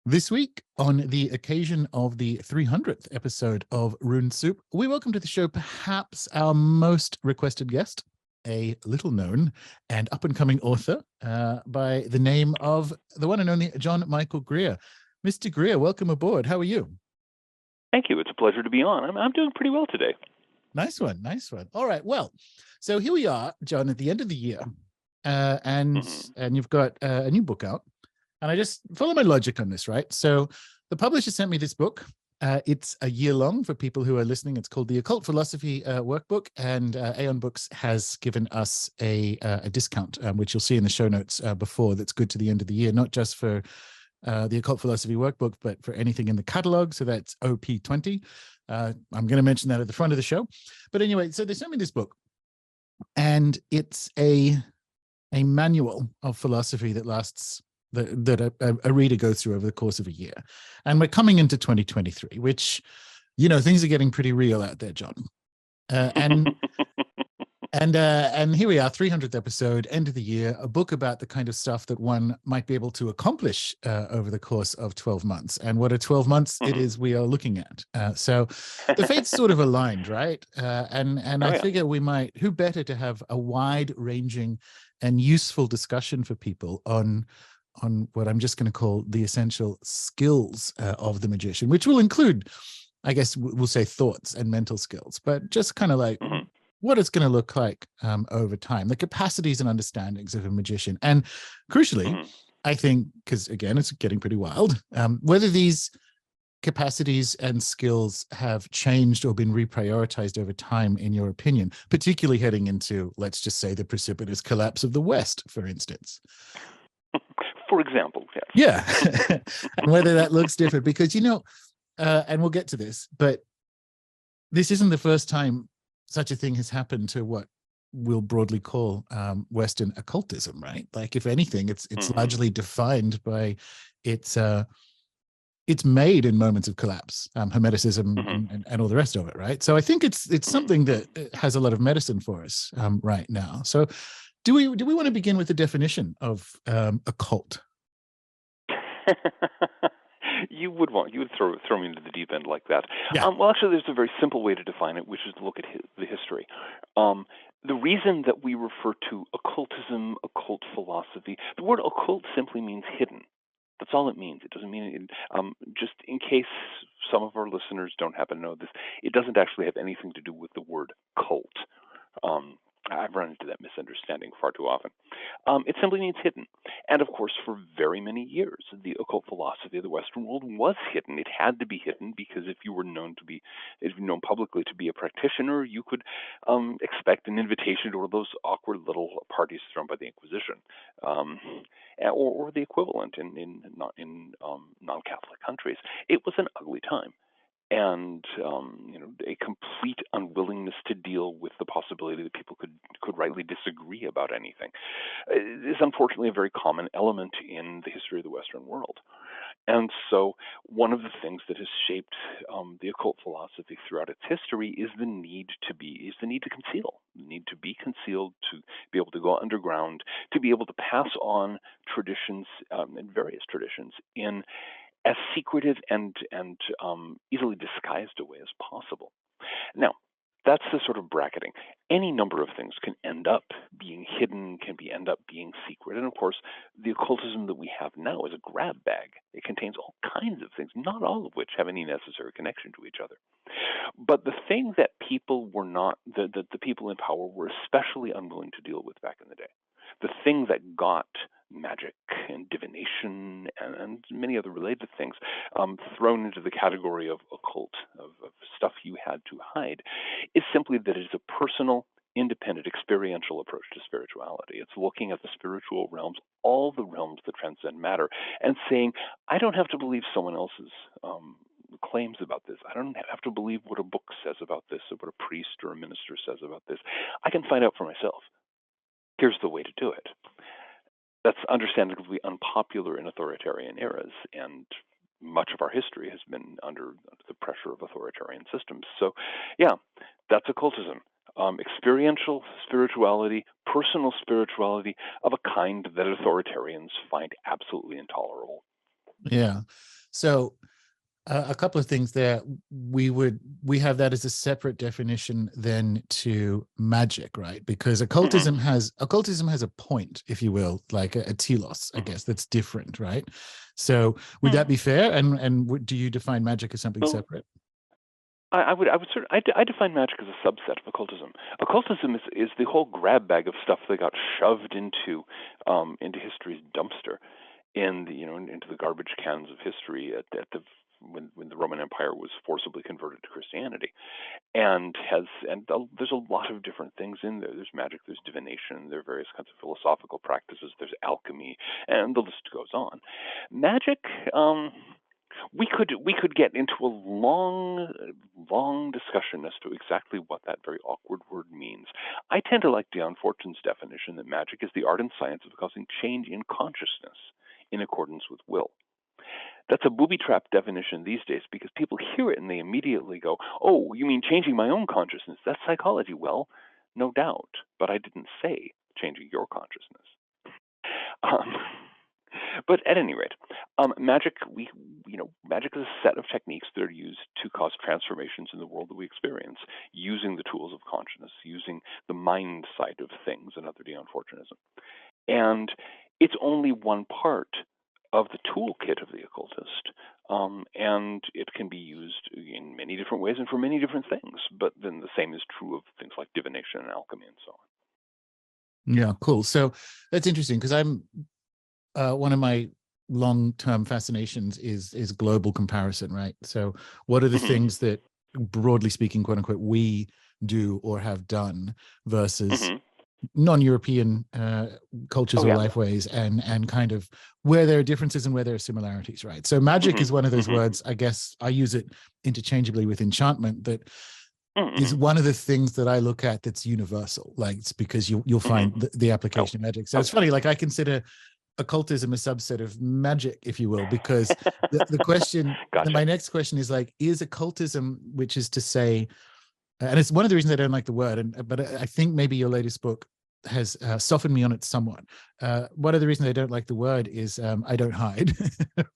This week, on the occasion of the 300th episode of Rune Soup, we welcome to the show perhaps our most requested guest, a little known and up and coming author by the name of the one and only John Michael Greer. Mr. Greer, welcome aboard. How are you? Thank you. It's a pleasure to be on. I'm doing pretty well today. Nice one. Nice one. All right. Well, so here we are, John, at the end of the year, and you've got a new book out. And I just follow my logic on this, right? So the publisher sent me this book. It's a year long for people who are listening. It's called the Occult Philosophy Workbook, and Aeon Books has given us a discount, which you'll see in the show notes before. That's good to the end of the year, not just for the Occult Philosophy Workbook, but for anything in the catalog. So that's OP20. I'm going to mention that at the front of the show. But anyway, so they sent me this book, and it's a manual of philosophy that lasts that a reader goes through over the course of a year. And we're coming into 2023, which, things are getting pretty real out there, John. And here we are, 300th episode, end of the year, a book about the kind of stuff that one might be able to accomplish over the course of 12 months. And what are 12 months it is we are looking at. So the fates sort of aligned, right? I figure we might, who better to have a wide-ranging and useful discussion for people on what I'm just going to call the essential skills of the magician, which will include, I guess we'll say, thoughts and mental skills, but just kind of like what it's going to look like over time, the capacities and understandings of a magician. And crucially, I think, because again, it's getting pretty wild, whether these capacities and skills have changed or been reprioritized over time, in your opinion, particularly heading into, let's just say, the precipitous collapse of the West, for instance. For example, yes. Yeah. And whether that looks different, because, and we'll get to this, but this isn't the first time such a thing has happened to what we'll broadly call Western occultism, right? Like, if anything, it's largely defined by it's made in moments of collapse, Hermeticism and all the rest of it, right? So I think it's something that has a lot of medicine for us right now. So do we want to begin with the definition of occult? You would throw me into the deep end like that. Yeah. Well, actually, there's a very simple way to define it, which is to look at the history. The reason that we refer to occultism, occult philosophy, the word occult simply means hidden. That's all it means. It doesn't mean, just in case some of our listeners don't happen to know this, it doesn't actually have anything to do with the word cult. I've run into that misunderstanding far too often. It simply means hidden. And of course, for very many years, the occult philosophy of the Western world was hidden. It had to be hidden because if you were known publicly to be a practitioner, you could expect an invitation to one of those awkward little parties thrown by the Inquisition, or the equivalent in non-Catholic countries. It was an ugly time. And a complete unwillingness to deal with the possibility that people could rightly disagree about anything is unfortunately a very common element in the history of the Western world. And so one of the things that has shaped the occult philosophy throughout its history is the need to conceal, the need to be concealed, to be able to go underground, to be able to pass on traditions and various traditions in as secretive and easily disguised a way as possible. Now, that's the sort of bracketing. Any number of things can end up being hidden, end up being secret. And of course, the occultism that we have now is a grab bag. It contains all kinds of things, not all of which have any necessary connection to each other. But the thing that people were not, the people in power were especially unwilling to deal with back in the day, the thing that got magic and divination and many other related things thrown into the category of occult, of stuff you had to hide, is simply that it is a personal, independent, experiential approach to spirituality. It's looking at the spiritual realms, all the realms that transcend matter, and saying, I don't have to believe someone else's claims about this. I don't have to believe what a book says about this, or what a priest or a minister says about this. I can find out for myself. Here's the way to do it. That's understandably unpopular in authoritarian eras, and much of our history has been under the pressure of authoritarian systems. So, yeah, that's occultism. Experiential spirituality, personal spirituality of a kind that authoritarians find absolutely intolerable. Yeah. So a couple of things there. We have that as a separate definition then to magic, right? Because occultism has a point, if you will, like a telos, I guess, that's different, right? So would that be fair? And do you define magic as something Well, separate? I would I define magic as a subset of occultism. Occultism is the whole grab bag of stuff that got shoved into history's dumpster, and into the garbage cans of history at the when the Roman Empire was forcibly converted to Christianity, and there's a lot of different things in there. There's magic, there's divination, there are various kinds of philosophical practices, there's alchemy, and the list goes on. Magic, we could get into a long discussion as to exactly what that very awkward word means. I tend to like Dion Fortune's definition that magic is the art and science of causing change in consciousness in accordance with will. That's a booby-trapped definition these days because people hear it and they immediately go, "Oh, you mean changing my own consciousness? That's psychology." Well, no doubt, but I didn't say changing your consciousness. Um, but at any rate, magic magic is a set of techniques that are used to cause transformations in the world that we experience, using the tools of consciousness, using the mind side of things, another Dion Fortunism. And it's only one part of the toolkit of the occultist, and it can be used in many different ways and for many different things. But then the same is true of things like divination and alchemy and so on. Yeah, cool. So that's interesting because I'm one of my long-term fascinations is global comparison, right? So what are the things that, broadly speaking, quote unquote, we do or have done versus non-European cultures or lifeways, and kind of where there are differences and where there are similarities, right? So magic is one of those words, I guess I use it interchangeably with enchantment, that is one of the things that I look at that's universal. Like, it's because you'll find the application of magic. So it's funny, like I consider occultism a subset of magic, if you will, because the question, Gotcha. my next question is like, is occultism, which is to say, and it's one of the reasons I don't like the word, but I think maybe your latest book has softened me on it somewhat. One of the reasons I don't like the word is I don't hide,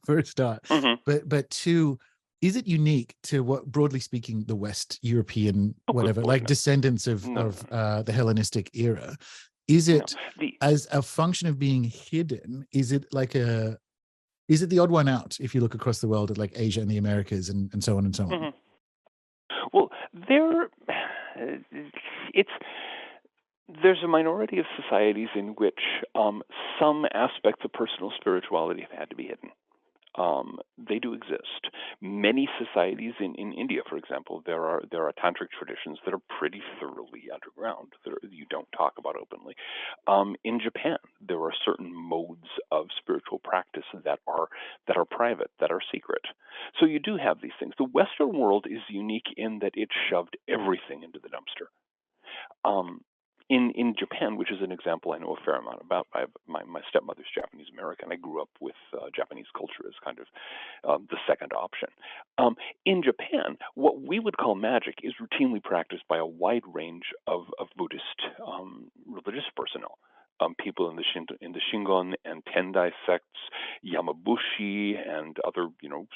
for a start. But two, is it unique to what, broadly speaking, the West European, whatever, like descendants of the Hellenistic era? Is it as a function of being hidden? Is it the odd one out if you look across the world at like Asia and the Americas and so on and so on? Well, there's a minority of societies in which some aspects of personal spirituality have had to be hidden. They do exist. Many societies in India, for example, there are tantric traditions that are pretty thoroughly underground that you don't talk about openly. In Japan, there are certain modes of spiritual practice that are private, that are secret. So you do have these things. The Western world is unique in that it shoved everything into the dumpster. In Japan, which is an example I know a fair amount about. My stepmother's Japanese American. I grew up with Japanese culture as kind of the second option. In Japan, what we would call magic is routinely practiced by a wide range of Buddhist religious personnel. People in the Shingon and Tendai sects, Yamabushi, and other,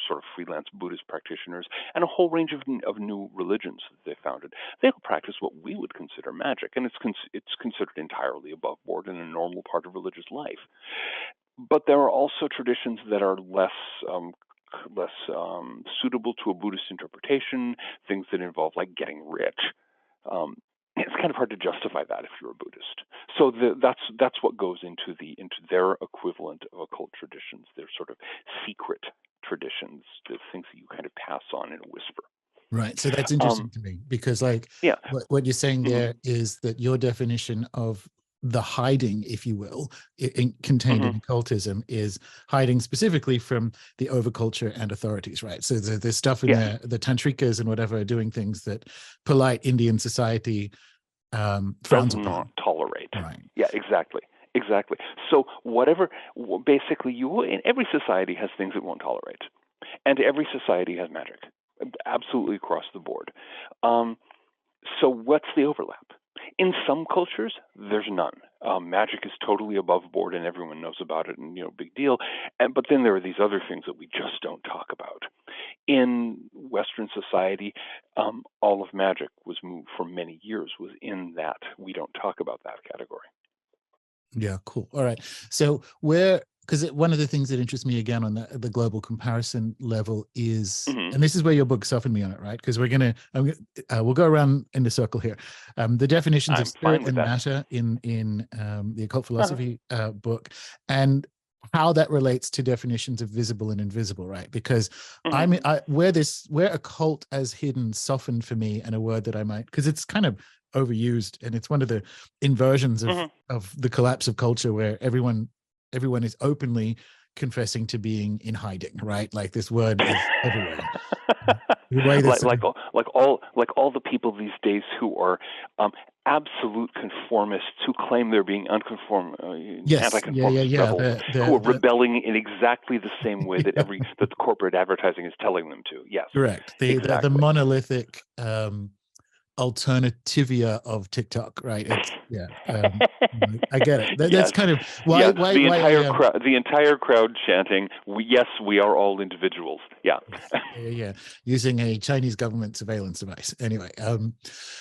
sort of freelance Buddhist practitioners, and a whole range of new religions that they founded. They all practice what we would consider magic, and it's considered entirely above board and a normal part of religious life. But there are also traditions that are less suitable to a Buddhist interpretation, things that involve like getting rich. It's kind of hard to justify that if you're a Buddhist. So that's what goes into their equivalent of occult traditions. They're sort of secret traditions, the things that you kind of pass on in a whisper. Right. So that's interesting to me because, like, what you're saying there is that your definition of the hiding, if you will, contained in occultism is hiding specifically from the overculture and authorities, right? So there's stuff in there, the tantrikas and whatever are doing things that polite Indian society frowns upon. Not tolerate. Right. Yeah, exactly. So basically, in every society has things it won't tolerate, and every society has magic, absolutely across the board. So what's the overlap? In some cultures, there's none. Magic is totally above board, and everyone knows about it, and big deal. But then there are these other things that we just don't talk about. In Western society, all of magic was moved for many years was in that we don't talk about that category. Yeah, cool. All right. So because one of the things that interests me again on the global comparison level is, Mm-hmm. and this is where your book softened me on it, right? Because we'll go around in the circle here. The definitions I'm of spirit fine with and that. matter in the Occult Philosophy book, and how that relates to definitions of visible and invisible, right? Because where occult as hidden softened for me, and a word that I might, because it's kind of overused, and it's one of the inversions of the collapse of culture where everyone is openly confessing to being in hiding, right? Like this word is everywhere. The way like all the people these days who are absolute conformists who claim they're being anti-conformist who are rebelling in exactly the same way that that the corporate advertising is telling them to. Yes, correct. The monolithic alternativia of TikTok, right? It's I get it. That's kind of why the entire crowd chanting, yes, we are all individuals. Yeah, using a Chinese government surveillance device. Anyway,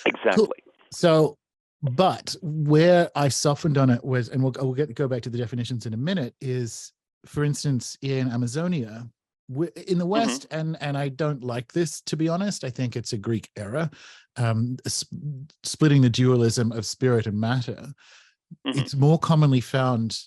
exactly. Cool. So, but where I softened on it was, and we'll go back to the definitions in a minute, is, for instance, in Amazonia, in the West, and I don't like this, to be honest. I think it's a Greek error, splitting the dualism of spirit and matter. It's more commonly found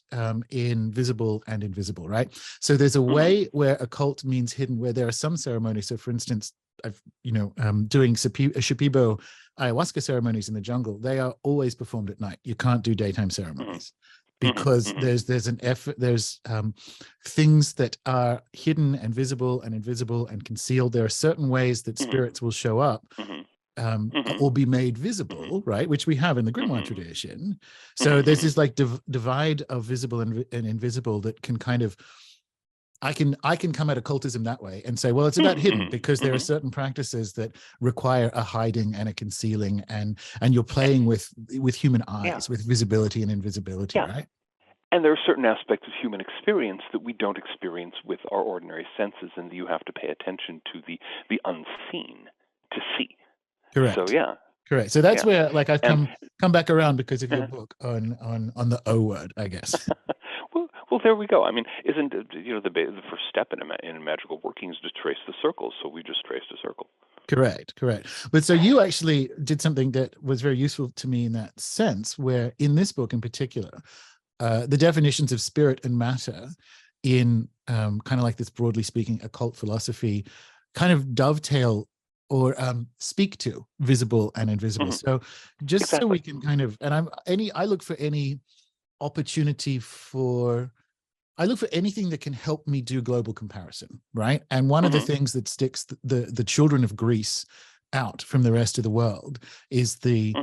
in visible and invisible, right? So there's a way where occult means hidden, where there are some ceremonies. So, for instance, I've doing Shipibo ayahuasca ceremonies in the jungle. They are always performed at night. You can't do daytime ceremonies. Because there's an effort, there's things that are hidden and visible and invisible and concealed. There are certain ways that spirits will show up or be made visible, right? Which we have in the grimoire tradition. So there's this like divide of visible and invisible that can kind of, I can come at occultism that way and say, well, it's about hidden, because there are certain practices that require a hiding and a concealing, and you're playing with human eyes, with visibility and invisibility, right? And there are certain aspects of human experience that we don't experience with our ordinary senses, and you have to pay attention to the unseen to see. Correct. So correct. So that's where, like, I've come back around because of your book on the O word, I guess. Well, there we go. I mean, isn't the first step in magical working is to trace the circles? So we just traced a circle. Correct. But so you actually did something that was very useful to me in that sense, where in this book in particular, the definitions of spirit and matter in kind of like this, broadly speaking, occult philosophy, kind of dovetail or speak to visible and invisible. So just so we can kind of, and I look for any opportunity I look for anything that can help me do global comparison, right? And one of the things that sticks the children of Greece out from the rest of the world is the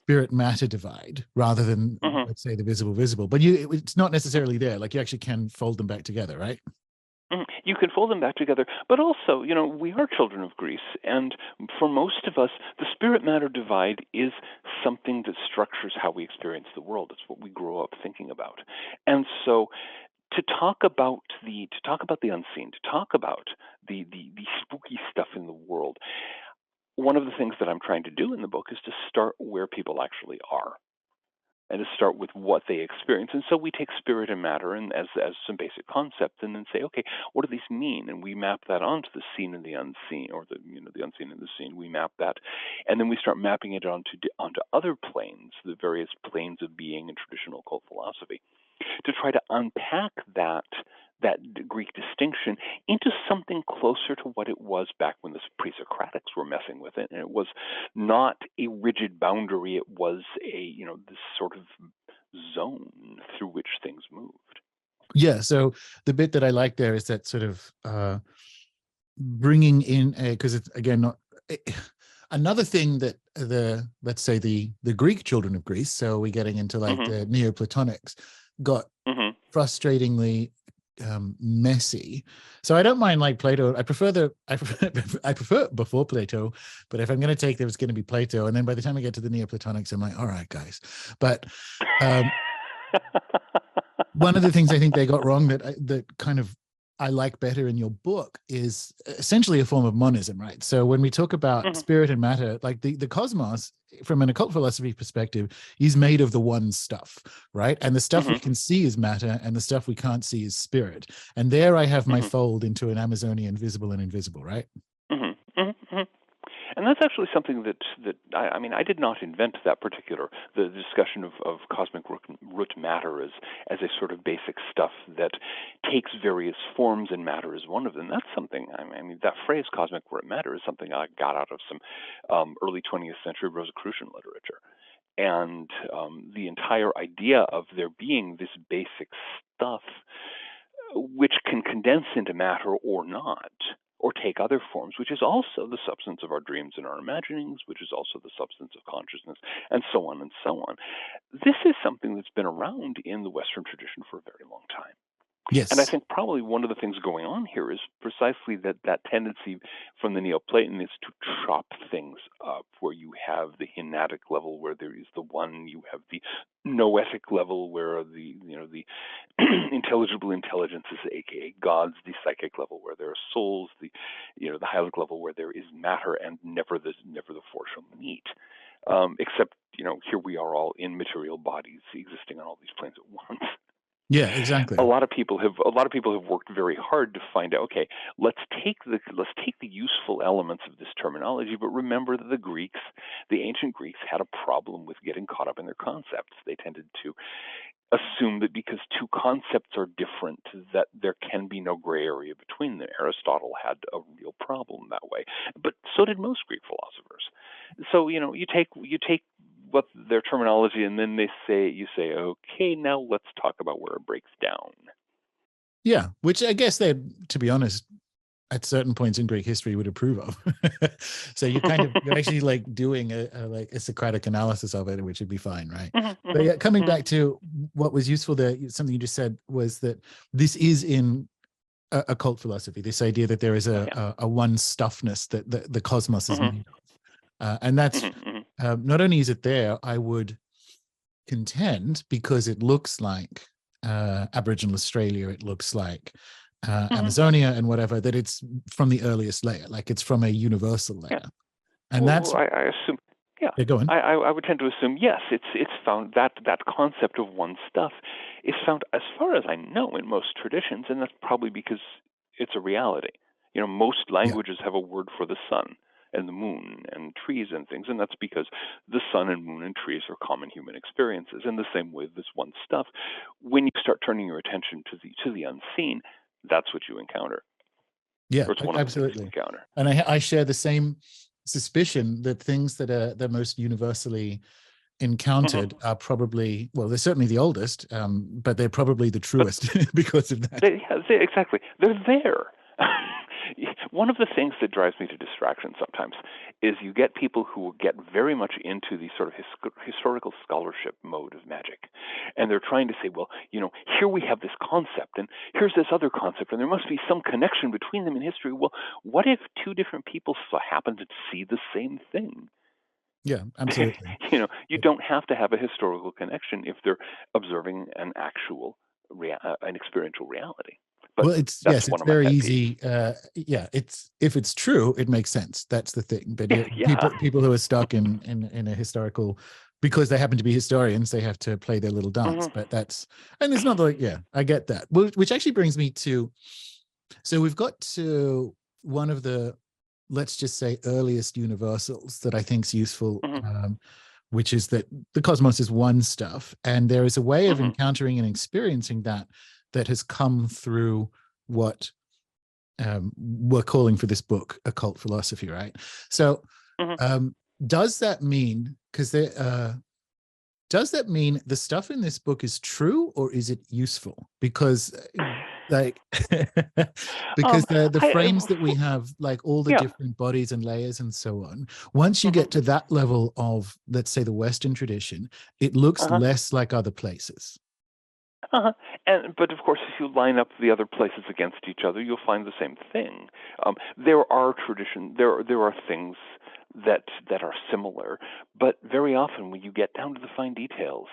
spirit matter divide, rather than let's say the visible. But it's not necessarily there. Like, you actually can fold them back together, right? You can fold them back together, but also, we are children of Greece, and for most of us, the spirit-matter divide is something that structures how we experience the world. It's what we grow up thinking about, and so to talk about the unseen, to talk about the spooky stuff in the world, one of the things that I'm trying to do in the book is to start where people actually are, and to start with what they experience. And so we take spirit and matter and as some basic concepts, and then say, okay, what do these mean? And we map that onto the seen and the unseen, or the unseen and the seen. We map that, and then we start mapping it onto other planes, the various planes of being in traditional occult philosophy, to try to unpack that Greek distinction into something closer to what it was back when the pre-Socratics were messing with it. And it was not a rigid boundary. It was this sort of zone through which things moved. Yeah. So the bit that I like there is that sort of bringing in because it's, again, not another thing that let's say the Greek children of Greece, so we're getting into like the Neoplatonics, got frustratingly messy. So I don't mind like Plato. I prefer before Plato, but if I'm going to take there, it's going to be Plato. And then by the time I get to the Neoplatonics, I'm like, all right, guys. But one of the things I think they got wrong that kind of I like better in your book is essentially a form of monism, right? So when we talk about spirit and matter, like the cosmos, from an occult philosophy perspective, is made of the one stuff, right? And the stuff we can see is matter, and the stuff we can't see is spirit. And there I have my fold into an Amazonian visible and invisible, right? And that's actually something that I mean, I did not invent that particular, the discussion of cosmic root matter as a sort of basic stuff that takes various forms, and matter is one of them. That's something, I mean, that phrase cosmic root matter is something I got out of some early 20th century Rosicrucian literature. And the entire idea of there being this basic stuff which can condense into matter or not, or take other forms, which is also the substance of our dreams and our imaginings, which is also the substance of consciousness, and so on and so on. This is something that's been around in the Western tradition for a very long time. Yes. And I think probably one of the things going on here is precisely that tendency from the Neoplatonists to chop things up, where you have the hinatic level where there is the one, you have the noetic level where the intelligible intelligences, aka gods, the psychic level where there are souls, the hylic level where there is matter, and never the four shall meet. Except here we are all in material bodies existing on all these planes at once. Yeah, exactly. A lot of people have worked very hard to find out, okay, let's take the useful elements of this terminology, but remember that the ancient Greeks had a problem with getting caught up in their concepts. They tended to assume that because two concepts are different, that there can be no gray area between them. Aristotle had a real problem that way, but so did most Greek philosophers. So you take what their terminology, and then you say, okay, now let's talk about where it breaks down. Yeah, which I guess they, to be honest, at certain points in Greek history would approve of. So you're actually like doing a Socratic analysis of it, which would be fine, right? But yeah, coming back to what was useful there, something you just said was that this is in occult philosophy, this idea that there is a one stuffness that the cosmos is made of. And that's not only is it there, I would contend, because it looks like Aboriginal Australia, it looks like Amazonia and whatever, that it's from the earliest layer, like it's from a universal layer. And that's I assume, go on. I would tend to assume, yes, it's found, that concept of one stuff is found, as far as I know, in most traditions, and that's probably because it's a reality. Most languages have a word for the sun and the moon and trees and things, and that's because the sun and moon and trees are common human experiences. In the same way, this one stuff, when you start turning your attention to the unseen, that's what you encounter. Yeah, it's one absolutely. Of the things you encounter. And I share the same suspicion that things that are the most universally encountered are probably, well, they're certainly the oldest, but they're probably the truest because of that. Exactly. They're there. One of the things that drives me to distraction sometimes is you get people who get very much into the sort of historical scholarship mode of magic. And they're trying to say, well, here we have this concept, and here's this other concept, and there must be some connection between them in history. Well, what if two different people happen to see the same thing? Yeah, absolutely. You don't have to have a historical connection if they're observing an actual, an experiential reality. But well, it's very easy. If it's true, it makes sense. That's the thing. But people who are stuck in a historical, because they happen to be historians, they have to play their little dance. But and it's not like, I get that. Which actually brings me to, so we've got to one of the, let's just say, earliest universals that I think is useful, which is that the cosmos is one stuff, and there is a way of encountering and experiencing that has come through what we're calling for this book, Occult Philosophy, right? So does that mean, does that mean the stuff in this book is true, or is it useful? Because like, because the frames that we have, like all the different bodies and layers and so on, once you get to that level of, let's say, the Western tradition, it looks less like other places. But of course, if you line up the other places against each other, you'll find the same thing. There are there are things that are similar, but very often when you get down to the fine details,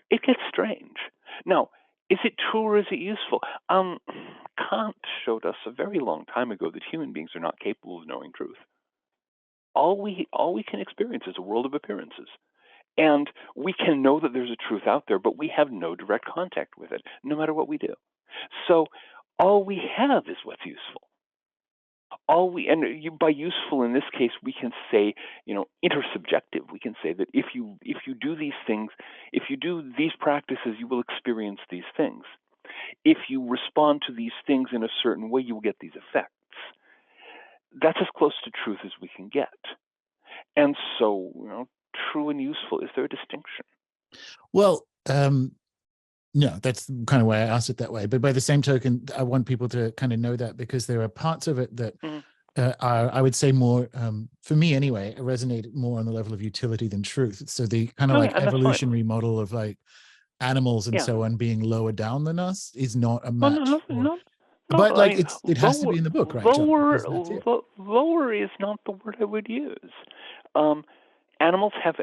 it gets strange. Now, is it true or is it useful? Kant showed us a very long time ago that human beings are not capable of knowing truth. All we can experience is a world of appearances. And we can know that there's a truth out there, but we have no direct contact with it, no matter what we do. So all we have is what's useful. By useful in this case, we can say, intersubjective. We can say that if you do these things, if you do these practices, you will experience these things. If you respond to these things in a certain way, you will get these effects. That's as close to truth as we can get. And so, true and useful, is there a distinction? Well, no, that's kind of why I asked it that way. But by the same token, I want people to kind of know that, because there are parts of it that are, I would say, more, for me anyway, resonate more on the level of utility than truth. So the kind of like evolutionary model of like animals and so on being lower down than us is not a match for. But like it has to be in the book, right, John? Lower is not the word I would use. Animals have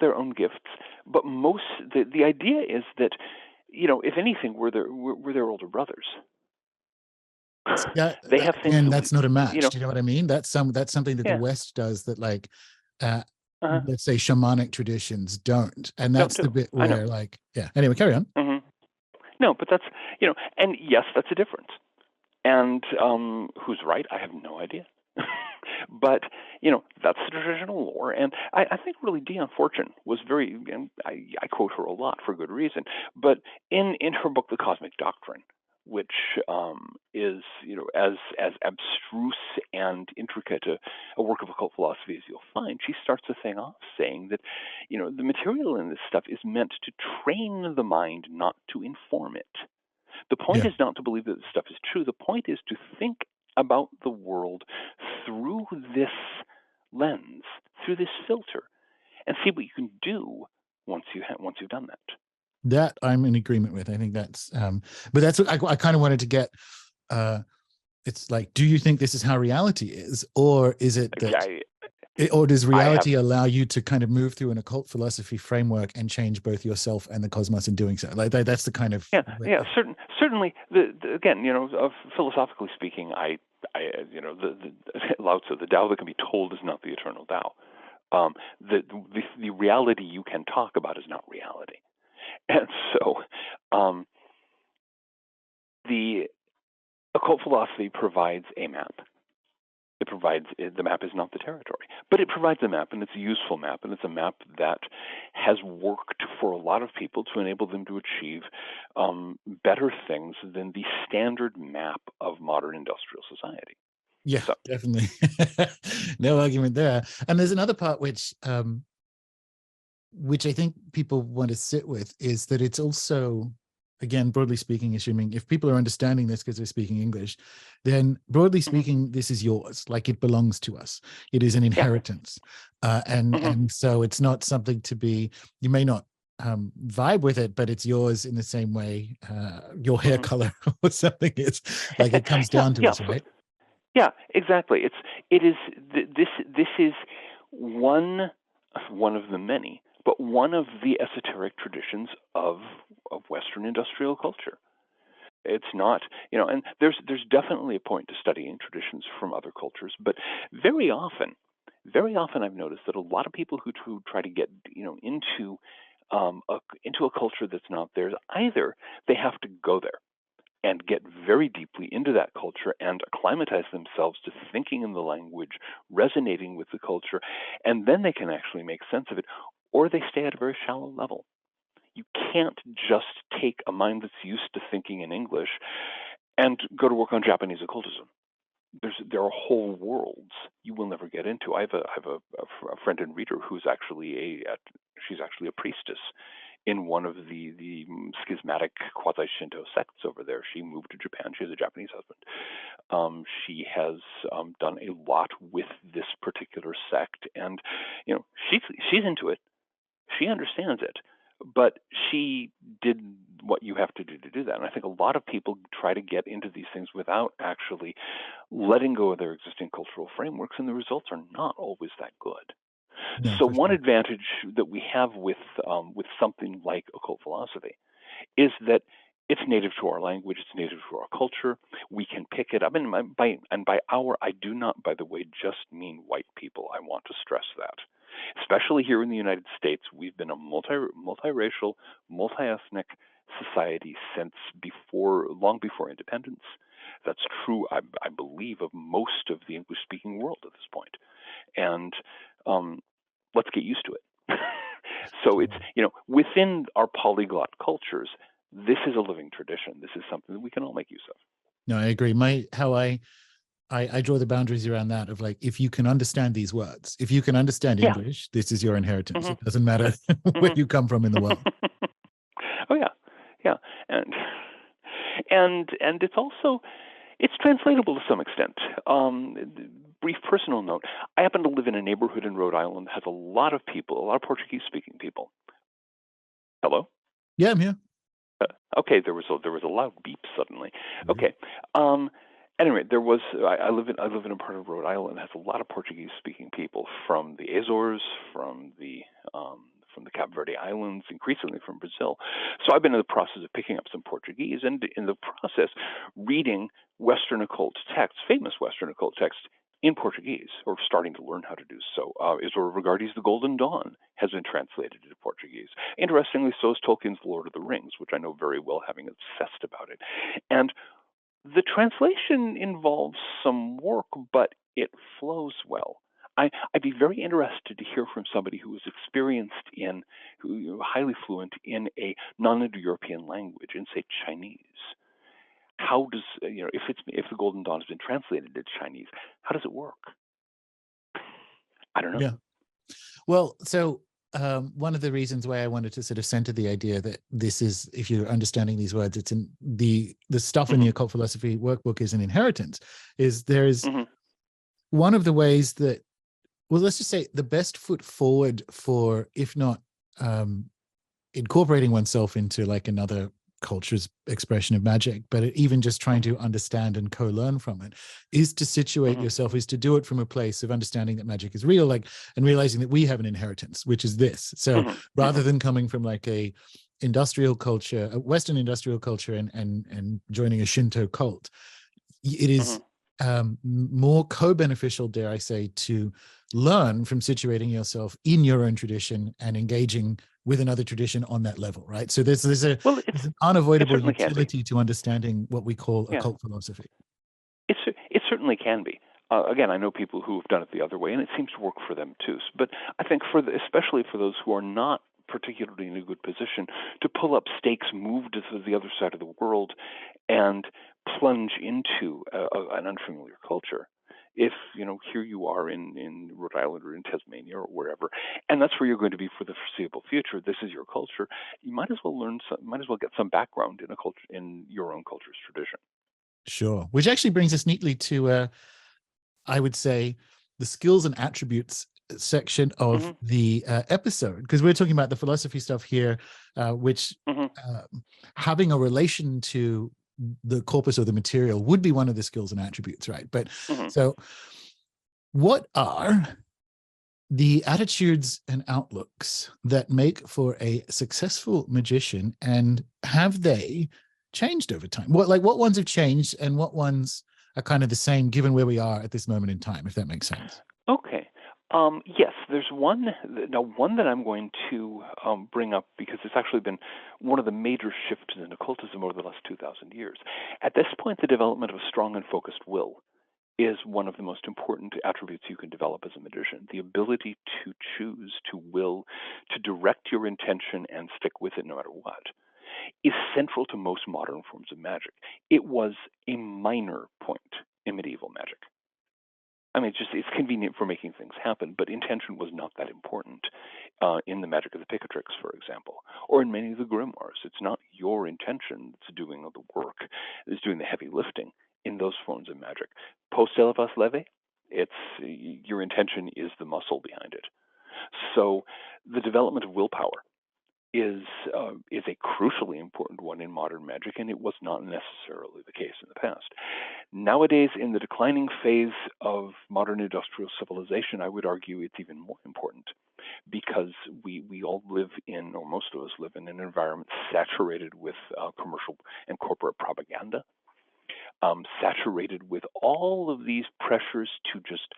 their own gifts, but the idea is that, if anything, we're their older brothers. Yeah, they have things. And that's not a match. Do you know what I mean? That's something that the West does that, like, let's say shamanic traditions don't, and that's the bit where, like, Anyway, carry on. No, but that's and yes, that's a difference. And who's right? I have no idea. But that's the traditional lore, and I think really Dion Fortune was very. And I quote her a lot for good reason. But in her book, The Cosmic Doctrine, which is as abstruse and intricate a work of occult philosophy as you'll find, she starts the thing off saying that the material in this stuff is meant to train the mind, not to inform it. The point is not to believe that this stuff is true. The point is to think about the world through this lens, through this filter, and see what you can do once you've done that. That I'm in agreement with. I think that's, but that's what I kind of wanted to get. It's like, do you think this is how reality is, or is it that, or does reality allow you to kind of move through an occult philosophy framework and change both yourself and the cosmos in doing so? Like that's the kind of certainly. Again, philosophically speaking, the Lao Tzu, the Tao that can be told is not the eternal Tao. The reality you can talk about is not reality. And so the occult philosophy provides a map. It provides, the map is not the territory, but it provides a map, and it's a useful map, and it's a map that has worked for a lot of people to enable them to achieve better things than the standard map of modern industrial society. Yeah, definitely. No argument there. And there's another part which I think people want to sit with, is that it's also, again, broadly speaking, assuming if people are understanding this because they're speaking English, then broadly speaking, this is yours. Like, it belongs to us. It is an inheritance. And so it's not something to be, you may not vibe with it, but it's yours in the same way your hair color or something is. Like, it comes down to us, right? Yeah, exactly. This is one of the many, but one of the esoteric traditions of Western industrial culture. It's not, and there's definitely a point to studying traditions from other cultures, but very often I've noticed that a lot of people who try to get into a culture that's not theirs, either they have to go there and get very deeply into that culture and acclimatize themselves to thinking in the language, resonating with the culture, and then they can actually make sense of it, or they stay at a very shallow level. You can't just take a mind that's used to thinking in English and go to work on Japanese occultism. There are whole worlds you will never get into. I have a friend and reader who's actually she's actually a priestess in one of the schismatic quasi-Shinto sects over there. She moved to Japan. She has a Japanese husband. She has done a lot with this particular sect, and she's into it. She understands it, but she did what you have to do that. And I think a lot of people try to get into these things without actually letting go of their existing cultural frameworks, and the results are not always that good. No, So for one sure. advantage that we have with something like occult philosophy is that it's native to our language, it's native to our culture. We can pick it up, and by our, I do not, by the way, just mean white people. I want to stress that, especially here in the United States, we've been a multiracial, multi-ethnic society since long before independence. That's true, I believe, of most of the English-speaking world at this point, and let's get used to it. So it's, within our polyglot cultures, this is a living tradition. This is something that we can all make use of. No, I agree. How I draw the boundaries around that of like, if you can understand these words, if you can understand Yeah. English, this is your inheritance. Mhm. It doesn't matter where you come from in the world. Oh yeah, and it's also, it's translatable to some extent. Brief personal note: I happen to live in a neighborhood in Rhode Island that has a lot of Portuguese-speaking people. Hello. Yeah, I'm here. Okay, there was a loud beep suddenly. Okay. Anyway, I live in a part of Rhode Island that has a lot of Portuguese-speaking people from the Azores, from the Cape Verde Islands, increasingly from Brazil. So I've been in the process of picking up some Portuguese, and in the process, reading Western occult texts, famous Western occult texts in Portuguese, or starting to learn how to do so. Isidore Rigardi's The Golden Dawn has been translated into Portuguese. Interestingly, so is Tolkien's Lord of the Rings, which I know very well, having obsessed about it. And the translation involves some work, but it flows well. I'd be very interested to hear from somebody who is highly fluent in a non-Indo-European language, in say Chinese. How does if the Golden Dawn has been translated into Chinese, how does it work? I don't know. Yeah. Well, so one of the reasons why I wanted to sort of center the idea that this is, if you're understanding these words, it's in the stuff in the Occult Philosophy Workbook is an inheritance, is there is one of the ways that, well, let's just say the best foot forward for, if not incorporating oneself into like another culture's expression of magic, but even just trying to understand and co-learn from it, is to situate yourself, is to do it from a place of understanding that magic is real, like, and realizing that we have an inheritance, which is this. So rather than coming from like a industrial culture, a Western industrial culture, and joining a Shinto cult, it is more co-beneficial, dare I say, to learn from situating yourself in your own tradition and engaging with another tradition on that level, right? So there's an unavoidable utility to understanding what we call occult philosophy. It certainly can be. Again, I know people who have done it the other way, and it seems to work for them too. But I think especially for those who are not particularly in a good position to pull up stakes, move to the other side of the world, and plunge into an unfamiliar culture. If here you are in Rhode Island or in Tasmania or wherever, and that's where you're going to be for the foreseeable future. This is your culture. You might as well get some background in a culture, in your own culture's tradition. Sure, which actually brings us neatly to, I would say, the skills and attributes section of the episode, because we're talking about the philosophy stuff here, which having a relation to the corpus or the material would be one of the skills and attributes, right? But so what are the attitudes and outlooks that make for a successful magician, and have they changed over time? What ones have changed and what ones are kind of the same given where we are at this moment in time, if that makes sense? Okay. Yes, there's one that I'm going to bring up because it's actually been one of the major shifts in occultism over the last 2,000 years. At this point, the development of a strong and focused will is one of the most important attributes you can develop as a magician. The ability to choose, to will, to direct your intention and stick with it no matter what is central to most modern forms of magic. It was a minor point in medieval magic. I mean, it's convenient for making things happen, but intention was not that important in the Magic of the Picatrix, for example, or in many of the grimoires. It's not your intention that's doing all the work, it's doing the heavy lifting in those forms of magic. Post Elevas Leve, it's your intention is the muscle behind it. So the development of willpower is a crucially important one in modern magic, and it was not necessarily the case in the past. Nowadays, in the declining phase of modern industrial civilization, I would argue it's even more important, because we all live in, or most of us live in, an environment saturated with commercial and corporate propaganda, saturated with all of these pressures to just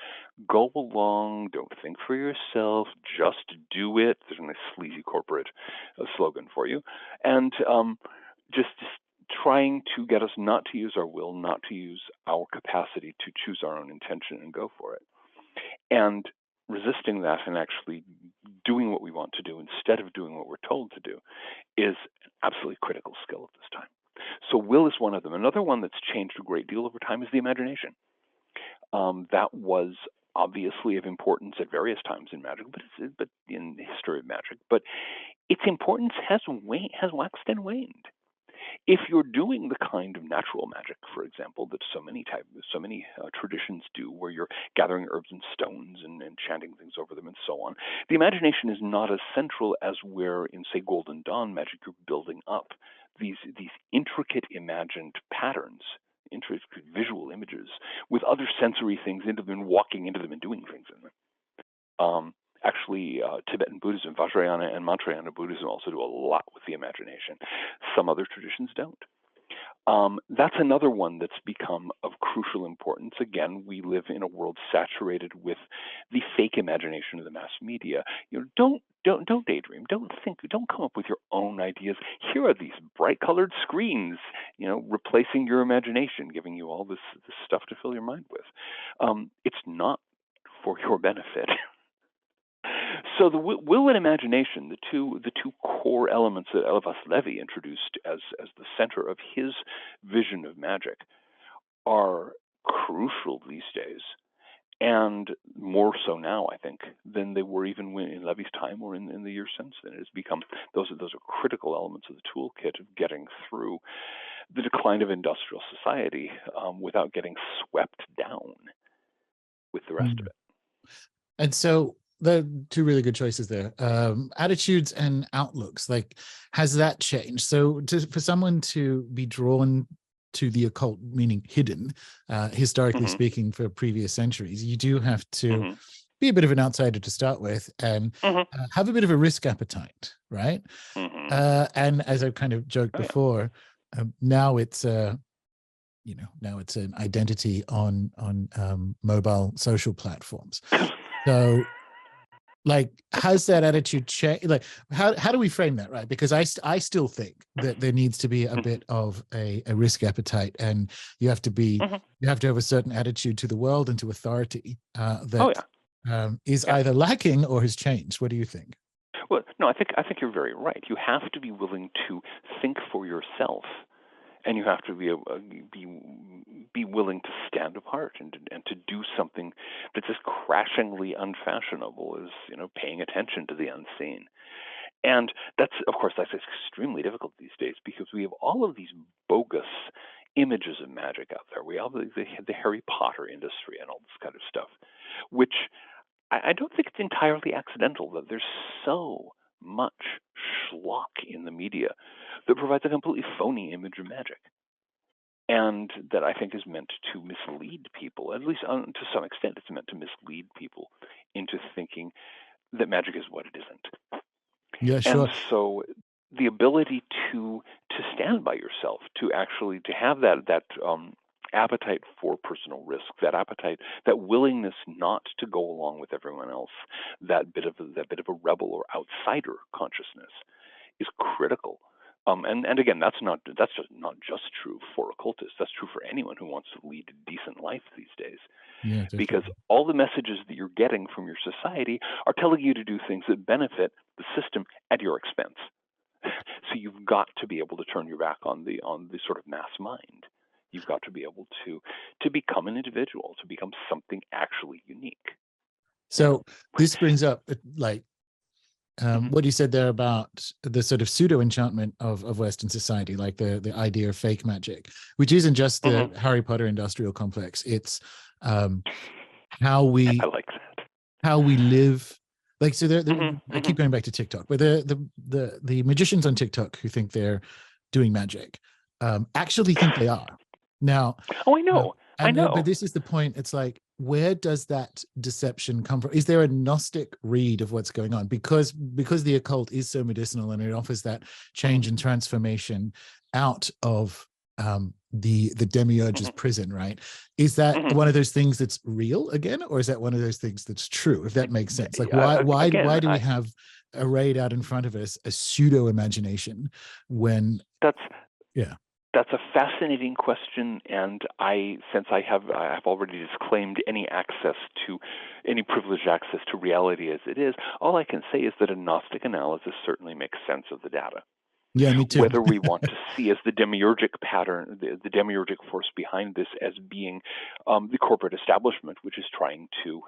go along, don't think for yourself, just do it. There's a nice sleazy corporate slogan for you. And just trying to get us not to use our will, not to use our capacity to choose our own intention and go for it. And resisting that and actually doing what we want to do instead of doing what we're told to do is an absolutely critical skill at this time. So will is one of them. Another one that's changed a great deal over time is the imagination. That was obviously of importance at various times in magic, but in the history of magic. But its importance has waxed and waned. If you're doing the kind of natural magic, for example, that so many traditions do, where you're gathering herbs and stones and chanting things over them and so on, the imagination is not as central as where in, say, Golden Dawn magic, you're building up these intricate imagined patterns, intricate visual images with other sensory things into them, and walking into them and doing things in them. Actually, Tibetan Buddhism, Vajrayana and Mantrayana Buddhism also do a lot with the imagination. Some other traditions don't. That's another one that's become of crucial importance. Again, we live in a world saturated with the fake imagination of the mass media. Don't daydream. Don't think. Don't come up with your own ideas. Here are these bright-colored screens, replacing your imagination, giving you all this stuff to fill your mind with. It's not for your benefit. So the will and imagination, the two core elements that Eliphas Levi introduced as the center of his vision of magic, are crucial these days, and more so now, I think, than they were even in Levi's time or in the years since then. It has become those are critical elements of the toolkit of getting through the decline of industrial society without getting swept down with the rest of it. And so the two really good choices there. Attitudes and outlooks, like, has that changed? So for someone to be drawn to the occult, meaning hidden, historically speaking, for previous centuries, you do have to be a bit of an outsider to start with, and have a bit of a risk appetite, right? And as I've kind of joked before, now it's now it's an identity on mobile social platforms. So, like, has that attitude changed? Like, how do we frame that, right? Because I still think that there needs to be a bit of a risk appetite, and you have to be you have to have a certain attitude to the world and to authority that is either lacking or has changed. What do you think? Well, no, I think you're very right. You have to be willing to think for yourself, and you have to be willing to stand apart and to do something that's as crashingly unfashionable as paying attention to the unseen. And that's extremely difficult these days, because we have all of these bogus images of magic out there. We have the Harry Potter industry and all this kind of stuff, which I don't think it's entirely accidental that there's so much schlock in the media that provides a completely phony image of magic, and that I think is meant to mislead people. At least to some extent, it's meant to mislead people into thinking that magic is what it isn't. Yeah, sure. And so the ability to stand by yourself, to have that appetite for personal risk, that willingness not to go along with everyone else, that bit of a rebel or outsider consciousness is critical. And again, that's not just true for occultists. That's true for anyone who wants to lead a decent life these days. Yeah, definitely. Because all the messages that you're getting from your society are telling you to do things that benefit the system at your expense. So you've got to be able to turn your back on the sort of mass mind. You've got to be able to become an individual, to become something actually unique. So this brings up what you said there about the sort of pseudo enchantment of Western society, like the idea of fake magic, which isn't just the Harry Potter industrial complex. It's how we I like that. how we live Like, so I Hmm. keep going back to TikTok, but the magicians on TikTok who think they're doing magic actually think they are. Now, Oh, I know. I but know. this is the point. It's like, where does that deception come from? Is there a Gnostic read of what's going on? Because the occult is so medicinal and it offers that Hmm. change and transformation out of the demiurge's Hmm. prison, right? Is that Hmm. one of those things that's real again, or is that one of those things that's true? If that makes sense, like why Again, do we have arrayed out in front of us a pseudo imagination when that's yeah That's a fascinating question, and since I have already disclaimed any privileged access to reality as it is, all I can say is that a Gnostic analysis certainly makes sense of the data. yeah me too Whether we want to see as the demiurgic pattern, the demiurgic force behind this as being the corporate establishment, which is trying to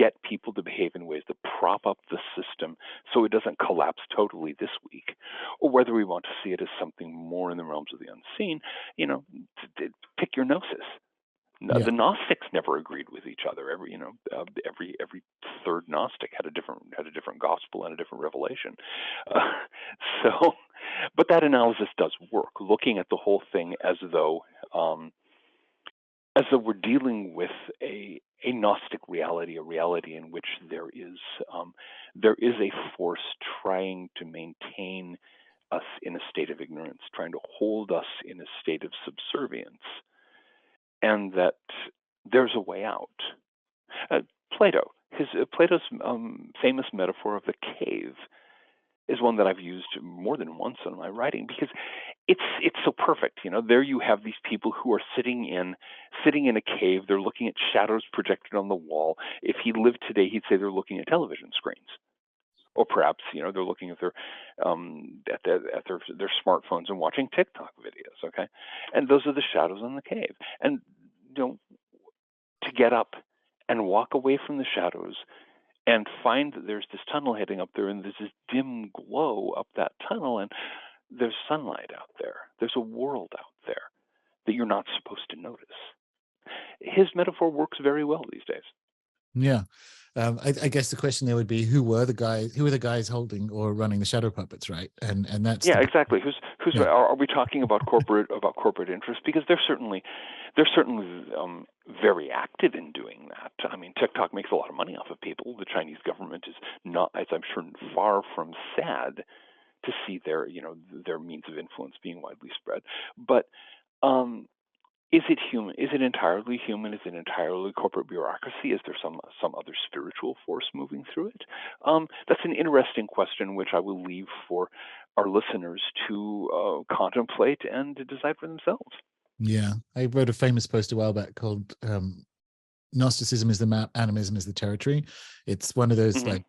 get people to behave in ways that prop up the system so it doesn't collapse totally this week, or whether we want to see it as something more in the realms of the unseen, pick your gnosis. yeah The Gnostics never agreed with each other. Every third Gnostic had a different gospel and a different revelation. Uh, so, but that analysis does work, looking at the whole thing as though we're dealing with a Gnostic reality, a reality in which there is a force trying to maintain us in a state of ignorance, trying to hold us in a state of subservience, and that there's a way out. Uh, Plato's famous metaphor of the cave is one that I've used more than once in my writing because it's so perfect. There you have these people who are sitting in a cave. They're looking at shadows projected on the wall. If he lived today, he'd say they're looking at television screens, or perhaps they're looking at their smartphones and watching TikTok videos. Okay, and those are the shadows in the cave. And to get up and walk away from the shadows and find that there's this tunnel heading up there, and there's this dim glow up that tunnel, and there's sunlight out there. There's a world out there that you're not supposed to notice. His metaphor works very well these days. Yeah. I guess the question there would be who are the guys holding or running the shadow puppets, right? And that's Yeah, exactly. Who's yeah. Are we talking about corporate interests? Because they're certainly very active in doing that. I mean, TikTok makes a lot of money off of people. The Chinese government is not, as I'm sure, far from sad to see their means of influence being widely spread. But is it human? Is it entirely human? Is it entirely corporate bureaucracy? Is there some other spiritual force moving through it? That's an interesting question, which I will leave for our listeners to contemplate and to decide for themselves. Yeah. I wrote a famous post a while back called Gnosticism is the map, animism is the territory. It's one of those Mm-hmm. like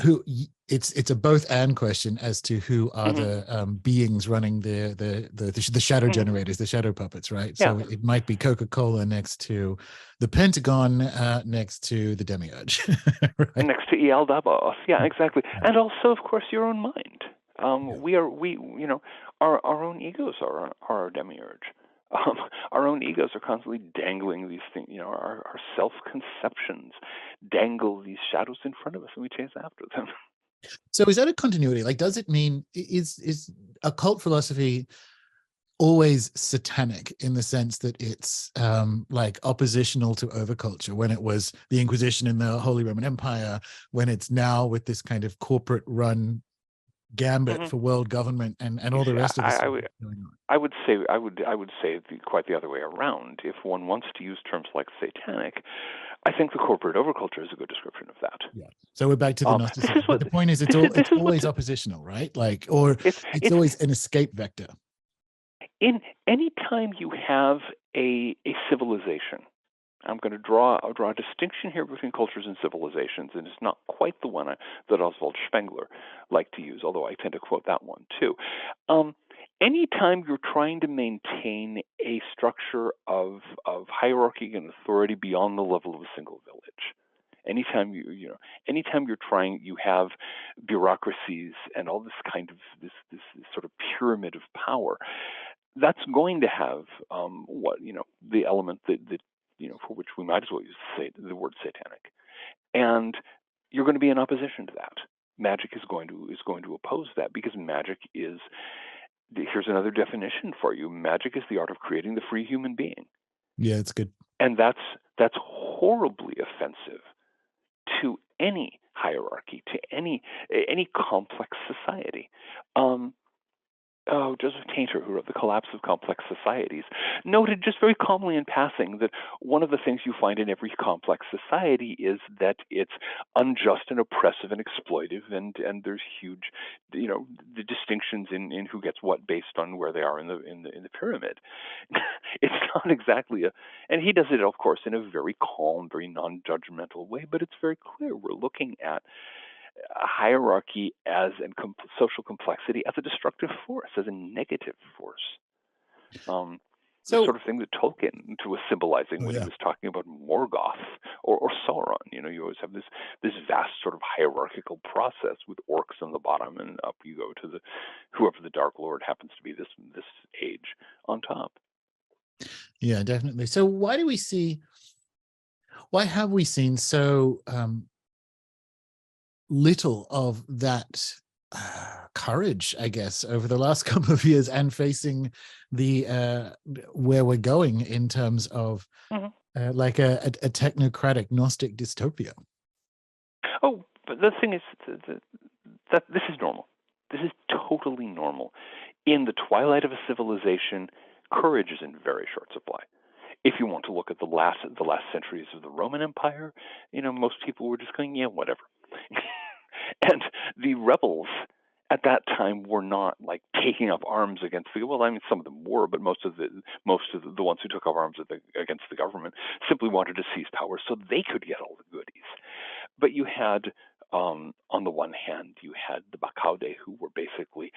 who it's a both and question as to who are Mm-hmm. the beings running the shadow Mm-hmm. generators, the shadow puppets, right? Yeah. So it might be Coca-Cola next to the Pentagon, next to the demiurge, right? Next to El Dabos. Yeah, exactly. And also, of course, your own mind. Yeah. Our own egos are our demiurge. Our own egos are constantly dangling these things. Our self-conceptions dangle these shadows in front of us, and we chase after them. So is that a continuity? Like, does it mean is occult philosophy always satanic in the sense that it's like oppositional to overculture when it was the Inquisition in the Holy Roman Empire, when it's now with this kind of corporate run gambit Mm-hmm. for world government and You all the see, rest of the stuff that's going on? I would say quite the other way around. If one wants to use terms like satanic, I think the corporate overculture is a good description of that. Yeah. So we're back to the This Gnosticism. is But what the point is, this is this it's is what's always oppositional, right? Like, or it's it's always an escape vector. in any time you have a civilization. I'm going to draw a distinction here between cultures and civilizations, and it's not quite the one that Oswald Spengler liked to use, although I tend to quote that one too. Anytime you're trying to maintain a structure of hierarchy and authority beyond the level of a single village, anytime anytime you have bureaucracies and all this kind of this sort of pyramid of power, that's going to have the element that for which we might as well use the word satanic. And you're going to be in opposition to that. Magic is going to oppose that, because magic is, here's another definition for you. Magic is the art of creating the free human being. Yeah, it's good. And that's horribly offensive to any hierarchy, to any complex society. Joseph Tainter, who wrote The Collapse of Complex Societies, noted just very calmly in passing that one of the things you find in every complex society is that it's unjust and oppressive and exploitive, and there's huge, the distinctions in who gets what based on where they are in the pyramid. It's not exactly and he does it, of course, in a very calm, very non-judgmental way, but it's very clear we're looking at hierarchy and social complexity as a destructive force, as a negative force. The sort of thing that Tolkien was symbolizing when he was talking about Morgoth or Sauron. You always have this vast sort of hierarchical process with orcs on the bottom, and up you go to whoever the Dark Lord happens to be this age on top. Yeah, definitely. So why have we seen so little of that courage, I guess, over the last couple of years, and facing the where we're going in terms of like a technocratic Gnostic dystopia? Oh, but the thing is that this is normal. This is totally normal. In the twilight of a civilization, courage is in very short supply. If you want to look at the last centuries of the Roman Empire, most people were just going, yeah, whatever. And the rebels at that time were not like taking up arms against some of them were, but most of the ones who took up arms against the government simply wanted to seize power so they could get all the goodies. But you had, on the one hand, you had the Bacaude, who were basically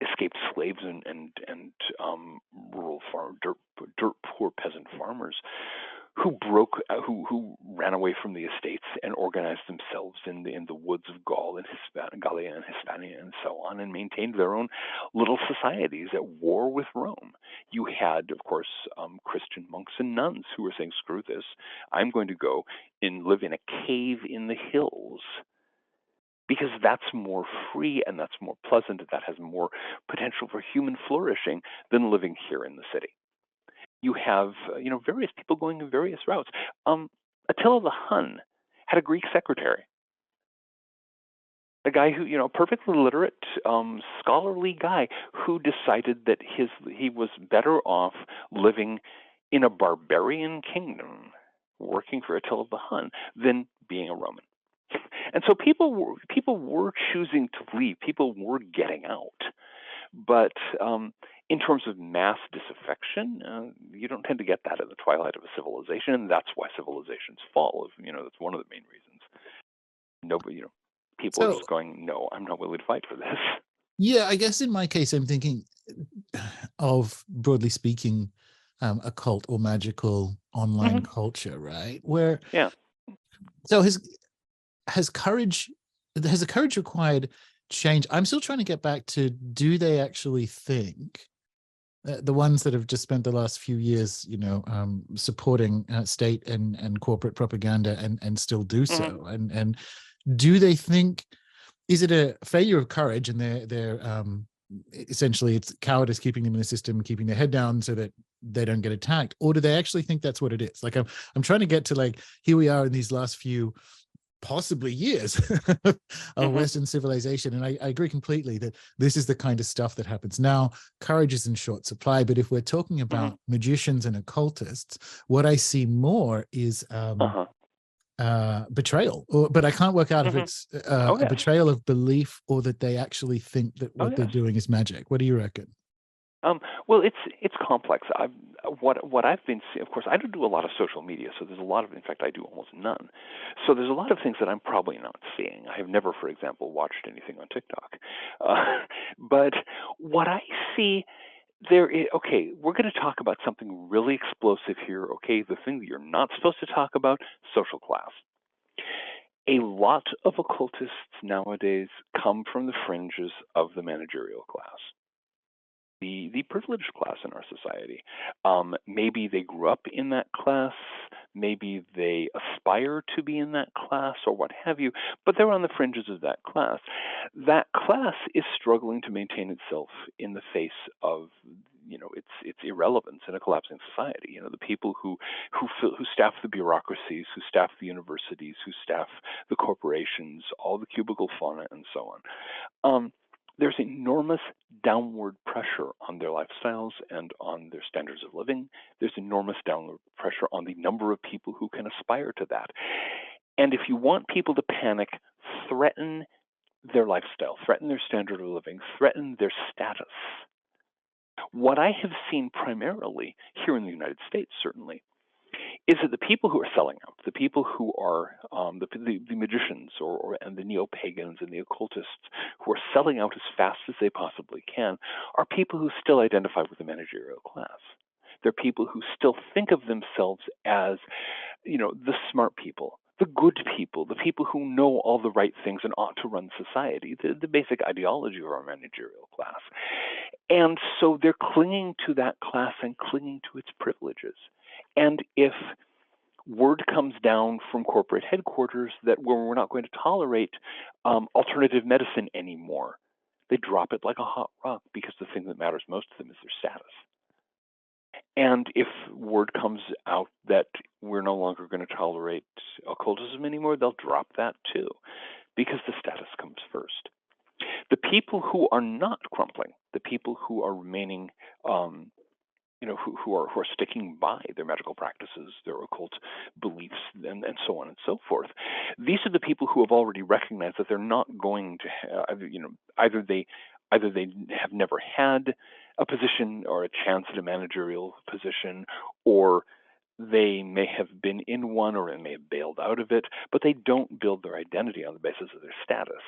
escaped slaves and rural dirt poor peasant farmers who ran away from the estates and organized themselves in the woods of Gaul and Gallia and Hispania and so on, and maintained their own little societies at war with Rome. You had, of course, Christian monks and nuns who were saying, screw this, I'm going to go and live in a cave in the hills, because that's more free and that's more pleasant and that has more potential for human flourishing than living here in the city. You have, various people going in various routes. Attila the Hun had a Greek secretary, a guy who, perfectly literate, scholarly guy who decided that he was better off living in a barbarian kingdom, working for Attila the Hun, than being a Roman. And so people were choosing to leave. People were getting out. But in terms of mass disaffection, you don't tend to get that in the twilight of a civilization, and that's why civilizations fall. That's one of the main reasons. Nobody, people are just going, no, I'm not willing to fight for this. Yeah, I guess in my case, I'm thinking of, broadly speaking, occult or magical online culture, right? Where so has the courage required change? I'm still trying to get back to, do they actually think, the ones that have just spent the last few years, supporting state and corporate propaganda and still do so, and do they think, is it a failure of courage, and they're essentially it's cowardice keeping them in the system, keeping their head down so that they don't get attacked, or do they actually think that's what it is? Like I'm trying to get to, like, here we are in these last few possibly years of Western civilization. And I agree completely that this is the kind of stuff that happens now. Courage is in short supply. But if we're talking about magicians and occultists, what I see more is betrayal. But I can't work out if it's a betrayal of belief, or that they actually think that what they're doing is magic. What do you reckon? Well, it's complex. What I've been seeing, of course, I don't do a lot of social media, so there's a lot of, in fact, I do almost none. So there's a lot of things that I'm probably not seeing. I have never, for example, watched anything on TikTok. But what I see there is, okay, we're going to talk about something really explosive here, okay? The thing that you're not supposed to talk about, social class. A lot of occultists nowadays come from the fringes of the managerial class. the privileged class in our society. Maybe they grew up in that class, maybe they aspire to be in that class or what have you, but they're on the fringes of that class. That class is struggling to maintain itself in the face of its irrelevance in a collapsing society. The people who staff the bureaucracies, who staff the universities, who staff the corporations, all the cubicle fauna, and so on. There's enormous downward pressure on their lifestyles and on their standards of living. There's enormous downward pressure on the number of people who can aspire to that. And if you want people to panic, threaten their lifestyle, threaten their standard of living, threaten their status. What I have seen primarily here in the United States, certainly, is that the people who are selling out, the people who are the magicians and the neo-pagans and the occultists who are selling out as fast as they possibly can, are people who still identify with the managerial class. They're people who still think of themselves as, the smart people, the good people, the people who know all the right things and ought to run society, the basic ideology of our managerial class. And so they're clinging to that class and clinging to its privileges. And if word comes down from corporate headquarters that we're not going to tolerate alternative medicine anymore, they drop it like a hot rock, because the thing that matters most to them is their status. And if word comes out that we're no longer going to tolerate occultism anymore, they'll drop that too, because the status comes first. The people who are not crumpling, the people who are remaining who are sticking by their magical practices, their occult beliefs, and so on and so forth. These are the people who have already recognized that they're not going to either they have never had a position or a chance at a managerial position, or they may have been in one, or they may have bailed out of it, but they don't build their identity on the basis of their status.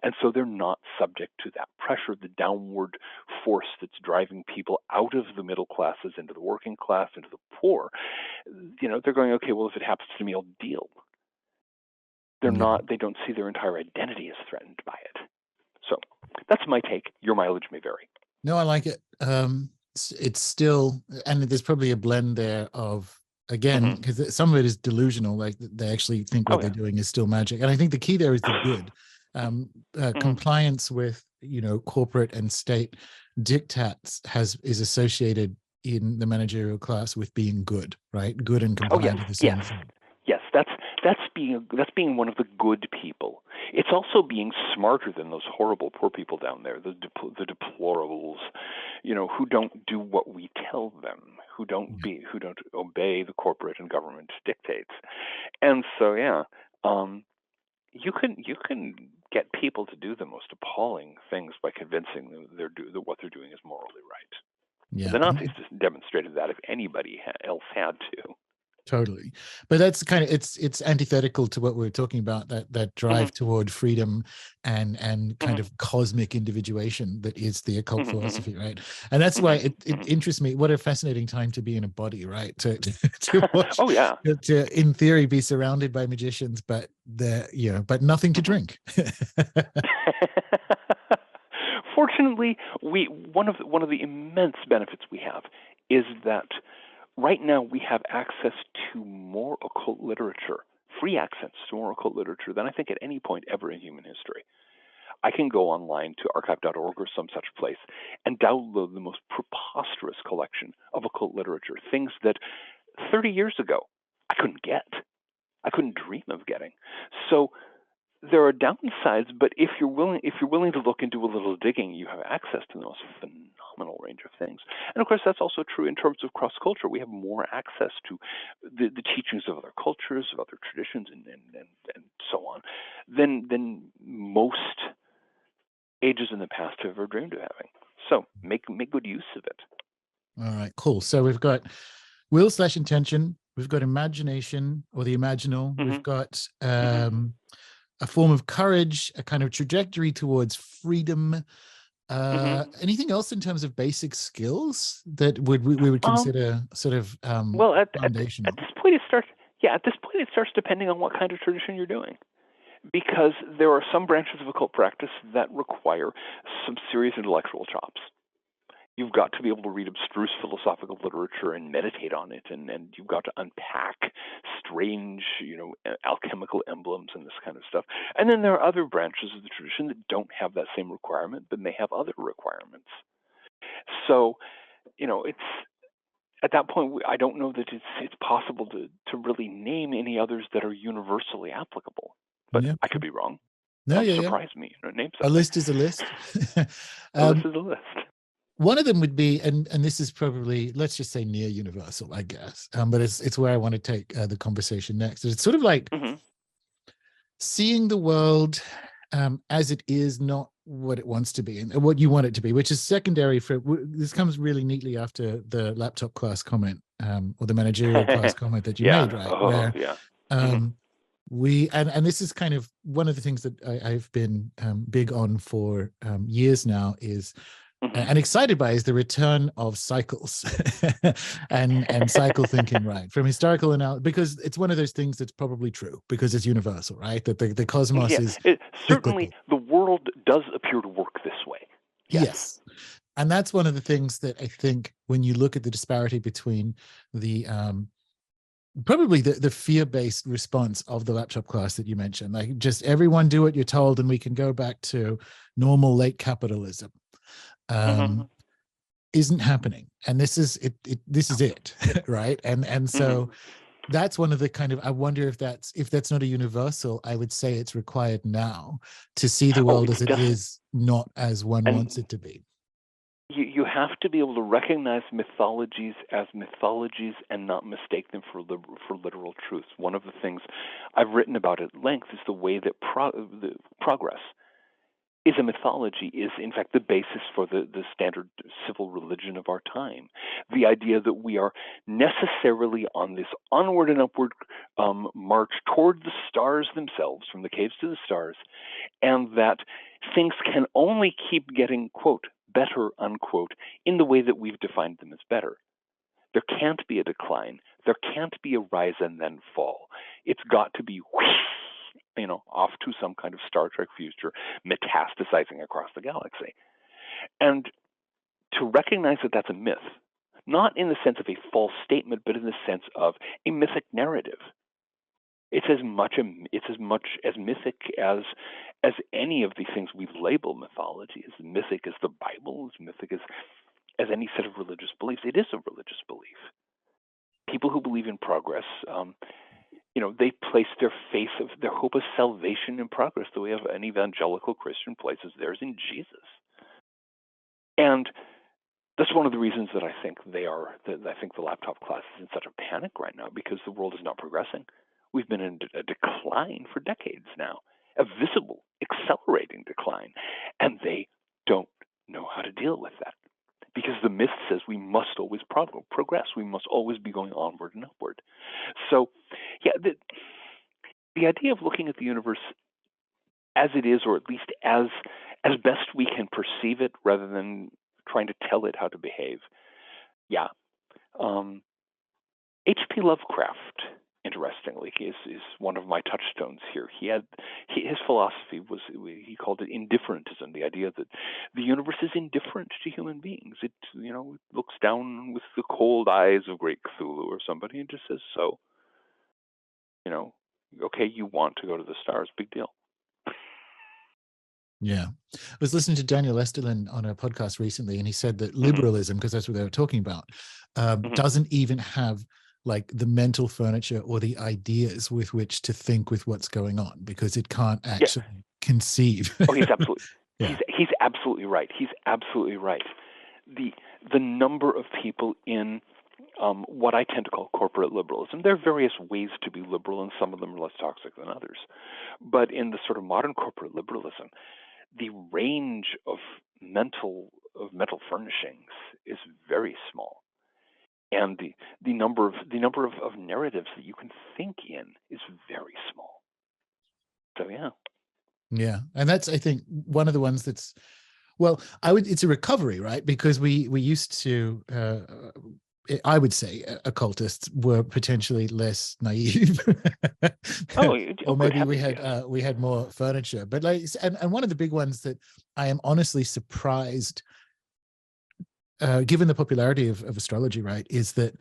And so they're not subject to that pressure, the downward force that's driving people out of the middle classes into the working class, into the poor. They're going, okay, well, if it happens to me, I'll deal. They don't see their entire identity as threatened by it. So that's my take. Your mileage may vary. No, I like it. It's still, and there's probably a blend there of, again, because some of it is delusional, like they actually think what they're doing is still magic. And I think the key there is the good. Compliance with, corporate and state diktats is associated in the managerial class with being good, right? Good and compliant are the same thing. Yes, that's being one of the good people. It's also being smarter than those horrible poor people down there, the deplorables, who don't do what we tell them, who don't obey the corporate and government dictates. And so, you can get people to do the most appalling things by convincing them that what they're doing is morally right. Yeah. The Nazis just demonstrated that if anybody else had to. Totally. But that's kind of, it's antithetical to what we were talking about, that drive toward freedom and kind of cosmic individuation that is the occult philosophy, right? And that's why it interests me. What a fascinating time to be in a body, right? To watch, to in theory be surrounded by magicians, but but nothing to drink. Fortunately, one of the immense benefits we have is that right now we have access to more occult literature, free access to more occult literature than I think at any point ever in human history. I can go online to archive.org or some such place and download the most preposterous collection of occult literature, things that 30 years ago I couldn't get. I couldn't dream of getting. So there are downsides, but if you're willing to look and do a little digging, you have access to the most phenomenal range of things. And of course, that's also true in terms of cross culture. We have more access to the teachings of other cultures, of other traditions, and so on, than most ages in the past have ever dreamed of having. So make good use of it. All right, cool. So we've got will/intention. We've got imagination, or the imaginal. We've got a form of courage, a kind of trajectory towards freedom. Anything else in terms of basic skills that we would consider sort of foundational? At this point it starts. Yeah, at this point it starts depending on what kind of tradition you're doing, because there are some branches of occult practice that require some serious intellectual chops. you've got to be able to read abstruse philosophical literature and meditate on it, and you've got to unpack strange, alchemical emblems and this kind of stuff. And then there are other branches of the tradition that don't have that same requirement, but may have other requirements. So, it's at that point, I don't know that it's possible to really name any others that are universally applicable. But I could be wrong. No, Don't surprise me. Name something. A list is a list. A list is a list. One of them would be, and this is probably, let's just say near universal, I guess. But it's where I want to take the conversation next. It's sort of like seeing the world as it is, not what it wants to be and what you want it to be, which is secondary for, this comes really neatly after the laptop class comment, or the managerial class comment that you made, right? And this is kind of one of the things that I've been big on for years now is, and excited by, is the return of cycles and cycle thinking, right? From historical analysis, because it's one of those things that's probably true because it's universal, right? That the cosmos is certainly cyclical. The world does appear to work this way. Yes. And that's one of the things that I think when you look at the disparity between the probably the fear-based response of the laptop class that you mentioned, like just everyone do what you're told and we can go back to normal late capitalism, isn't happening. And this is it, right? And so that's one of the kind of, I wonder if that's not a universal, I would say it's required now to see the world as it is, not as one wants it to be. You have to be able to recognize mythologies as mythologies and not mistake them for literal truths. One of the things I've written about at length is the way that the progress is a mythology, is in fact the basis for the standard civil religion of our time. The idea that we are necessarily on this onward and upward march toward the stars themselves, from the caves to the stars, and that things can only keep getting, quote, better, unquote, in the way that we've defined them as better. There can't be a decline. There can't be a rise and then fall. It's got to be whoosh, off to some kind of Star Trek future, metastasizing across the galaxy. And to recognize that that's a myth, not in the sense of a false statement, but in the sense of a mythic narrative. It's as much as mythic as any of the things we label mythology. As mythic as the Bible, as mythic as any set of religious beliefs. It is a religious belief. People who believe in progress, they place their hope of salvation in progress, the way an evangelical Christian places theirs in Jesus. And that's one of the reasons that I think the laptop class is in such a panic right now, because the world is not progressing. We've been in a decline for decades now, a visible, accelerating decline, and they don't know how to deal with that, because the myth says we must always progress. We must always be going onward and upward. So, the idea of looking at the universe as it is, or at least as best we can perceive it, rather than trying to tell it how to behave. H.P. Lovecraft, interestingly, is one of my touchstones here. His philosophy was, he called it indifferentism, the idea that the universe is indifferent to human beings. It looks down with the cold eyes of great Cthulhu or somebody and just says, so, okay, you want to go to the stars, big deal. Yeah. I was listening to Daniel Esterlin on a podcast recently, and he said that liberalism, because that's what they were talking about, doesn't even have like the mental furniture or the ideas with which to think with what's going on, because it can't actually conceive. Oh, he's absolutely he's absolutely right. He's absolutely right. The number of people in what I tend to call corporate liberalism, there are various ways to be liberal, and some of them are less toxic than others. But in the sort of modern corporate liberalism, the range of mental furnishings is very small, and the number of narratives that you can think in is very small. So yeah, and that's, I think, one of the ones that's, well, it's a recovery, right? Because we used to, I would say, occultists were potentially less naive. Or maybe we had more furniture. But and one of the big ones that I am honestly surprised given the popularity of astrology, right, is that,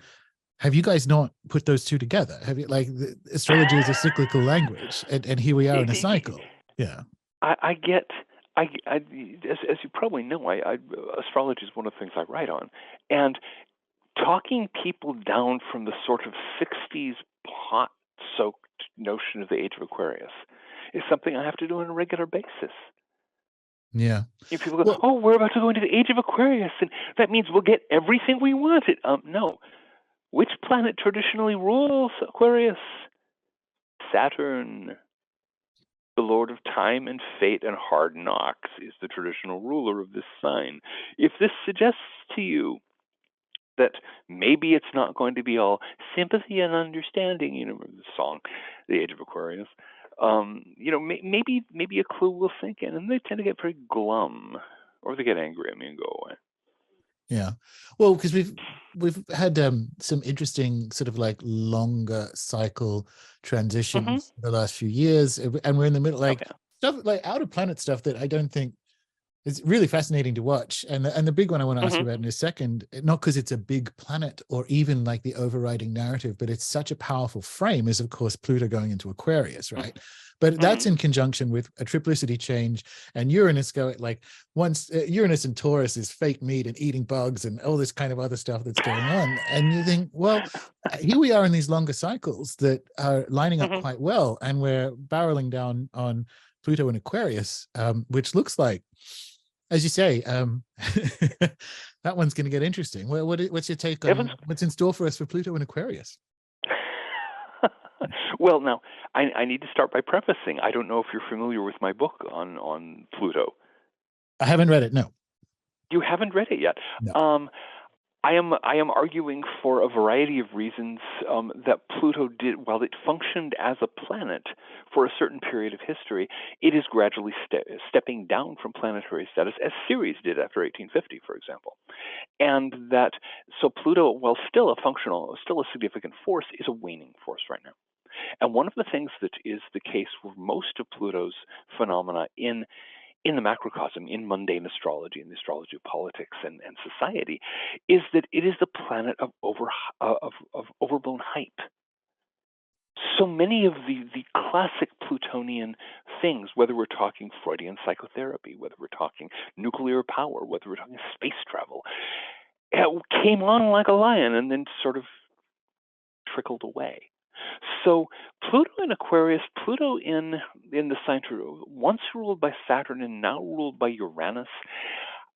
have you guys not put those two together? Have you, like, astrology is a cyclical language, and here we are in a cycle. Yeah. I get, as you probably know, astrology is one of the things I write on, and talking people down from the sort of 60s pot-soaked notion of the age of Aquarius is something I have to do on a regular basis. Yeah. If people go, oh, we're about to go into the age of Aquarius, and that means we'll get everything we wanted. No. Which planet traditionally rules Aquarius? Saturn. The lord of time and fate and hard knocks is the traditional ruler of this sign. If this suggests to you that maybe it's not going to be all sympathy and understanding, you know, the song, The Age of Aquarius, you know, maybe a clue will sink in, and they tend to get very glum, or they get angry at me and go away. Yeah, well, because we've had some interesting sort of like longer cycle transitions the last few years, and we're in the middle, like stuff like outer planet stuff that I don't think is really fascinating to watch. And the big one I want to ask you about in a second, not because it's a big planet or even like the overriding narrative, but it's such a powerful frame, is of course Pluto going into Aquarius, right? But that's in conjunction with a triplicity change, and Uranus going, like, once Uranus and Taurus is fake meat and eating bugs and all this kind of other stuff that's going on. And you think, well, here we are in these longer cycles that are lining up quite well, and we're barreling down on Pluto and Aquarius, which looks like, as you say, that one's going to get interesting. What's your take on what's in store for us for Pluto and Aquarius? Well, now, I need to start by prefacing, I don't know if you're familiar with my book on Pluto. I haven't read it, no. You haven't read it yet? No. I am arguing for a variety of reasons that Pluto did, while it functioned as a planet for a certain period of history, it is gradually stepping down from planetary status, as Ceres did after 1850, for example. And that, so Pluto, while still a significant force, is a waning force right now. And one of the things that is the case for most of Pluto's phenomena in the macrocosm, in mundane astrology, in the astrology of politics and society, is that it is the planet of overblown hype. So many of the classic Plutonian things, whether we're talking Freudian psychotherapy, whether we're talking nuclear power, whether we're talking space travel, came on like a lion and then sort of trickled away. So Pluto in Aquarius, Pluto in the sign once ruled by Saturn and now ruled by Uranus,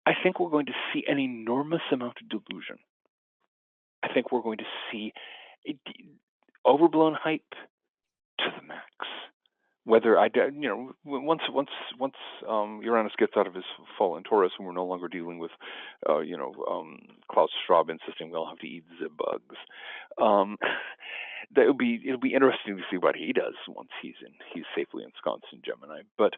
I think we're going to see an enormous amount of delusion. I think we're going to see overblown hype to the max. Whether once Uranus gets out of his fall in Taurus and we're no longer dealing with, Klaus Schwab insisting we all have to eat zib bugs, it'll be interesting to see what he does once he's safely ensconced in Gemini. But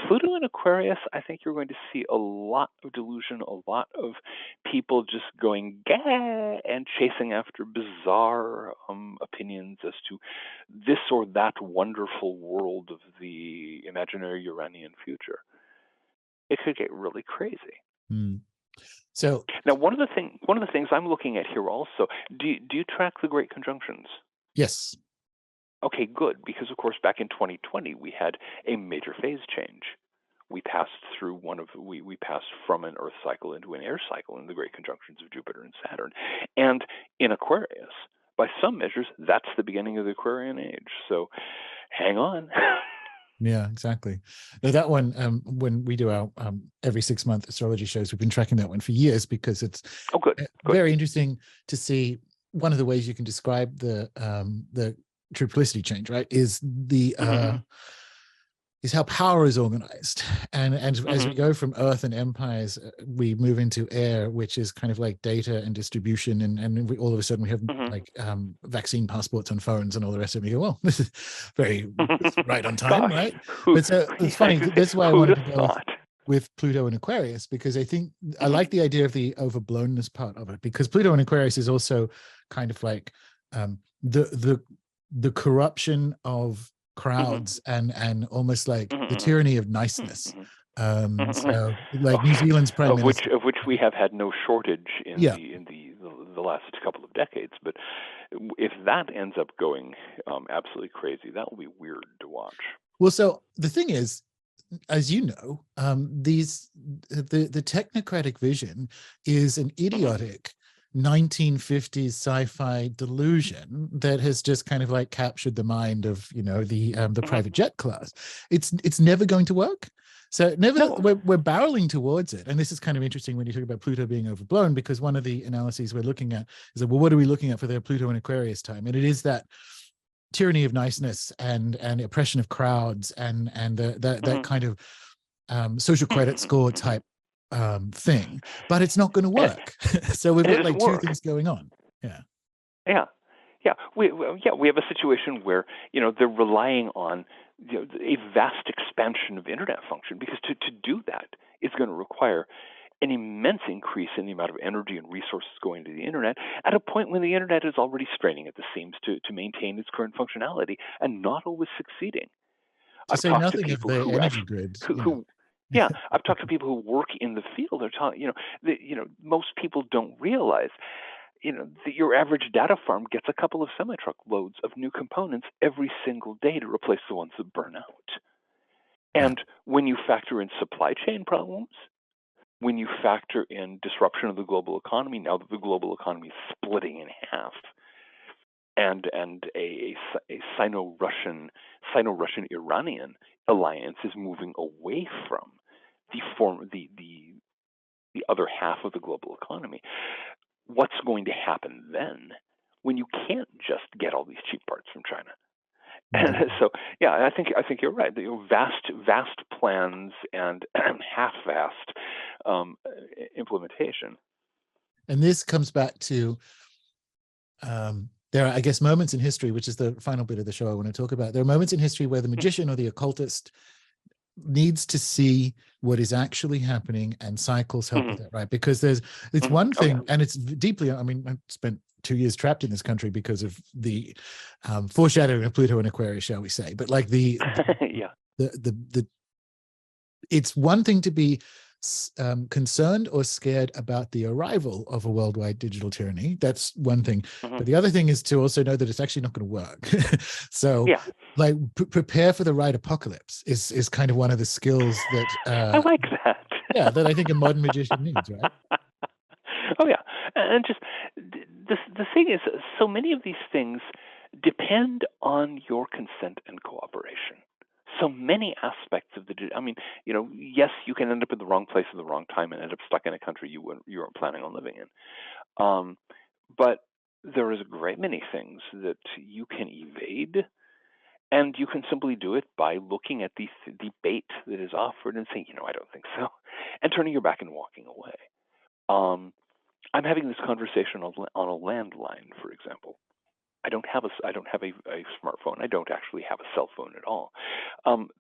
Pluto in Aquarius, I think you're going to see a lot of delusion, a lot of people just going gah and chasing after bizarre opinions as to this or that wonderful world of the imaginary Uranian future. It could get really crazy. So now, one of the things I'm looking at here also, do you track the Great Conjunctions? Yes. Okay, good, because of course back in 2020 we had a major phase change. We passed through we passed from an Earth cycle into an air cycle in the Great Conjunctions of Jupiter and Saturn. And in Aquarius, by some measures, that's the beginning of the Aquarian age. So hang on. Yeah, exactly. Now, that one, when we do our every 6-month astrology shows, we've been tracking that one for years because it's very interesting to see. One of the ways you can describe the triplicity change, right, is the is how power is organized, and as we go from Earth and empires, we move into air, which is kind of like data and distribution, and all of a sudden we have like vaccine passports on phones and all the rest of it. We go, well, this is very right on time. Right? But so it's funny. That's why I wanted to go with Pluto and Aquarius, because I think I like the idea of the overblownness part of it, because Pluto and Aquarius is also kind of like the corruption of crowds and almost like the tyranny of niceness, So like Oh, New Zealand's prime of which minister. we have had no shortage in Yeah. the last couple of decades. But if that ends up going absolutely crazy, that will be weird to watch. Well, so the thing is, as you know, the technocratic vision is an idiotic 1950s sci-fi delusion that has just kind of like captured the mind of the private jet class. It's never going to work. So No. we're barreling towards it. And this is kind of interesting when you talk about Pluto being overblown, because one of the analyses we're looking at is that, well, what are we looking at for their Pluto and Aquarius time? And it is that tyranny of niceness and oppression of crowds and that kind of social credit score type thing, but it's not going to work. So we've got like two things going on. Yeah. We have a situation where they're relying on a vast expansion of internet function, because to do that is going to require an immense increase in the amount of energy and resources going to the internet at a point when the internet is already straining at the seams to maintain its current functionality and not always succeeding. To say nothing of the energy grid. I've talked to people who work in the field. They're talking, most people don't realize, that your average data farm gets a couple of semi-truck loads of new components every single day to replace the ones that burn out. And when you factor in supply chain problems, when you factor in disruption of the global economy, now that the global economy is splitting in half, and a Sino-Russian-Iranian alliance is moving away from the other half of the global economy, what's going to happen then when you can't just get all these cheap parts from China? And so, I think you're right. Vast plans and half-vast implementation. And this comes back to there are, I guess, moments in history, which is the final bit of the show I want to talk about. There are moments in history where the magician or the occultist needs to see what is actually happening, and cycles help with that, right? Because it's one thing, and it's deeply, I mean, I spent 2 years trapped in this country because of the foreshadowing of Pluto and Aquarius, shall we say. But like it's one thing to be concerned or scared about the arrival of a worldwide digital tyranny. That's one thing. But the other thing is to also know that it's actually not going to work. So like prepare for the right apocalypse is kind of one of the skills that I like that. That I think a modern magician needs, right? And just the thing is, so many of these things depend on your consent and cooperation. So many aspects of yes, you can end up in the wrong place at the wrong time and end up stuck in a country you weren't planning on living in. But there is a great many things that you can evade, and you can simply do it by looking at the bait that is offered and saying, I don't think so, and turning your back and walking away. I'm having this conversation on a landline, for example. I don't have a smartphone. I don't actually have a cell phone at all.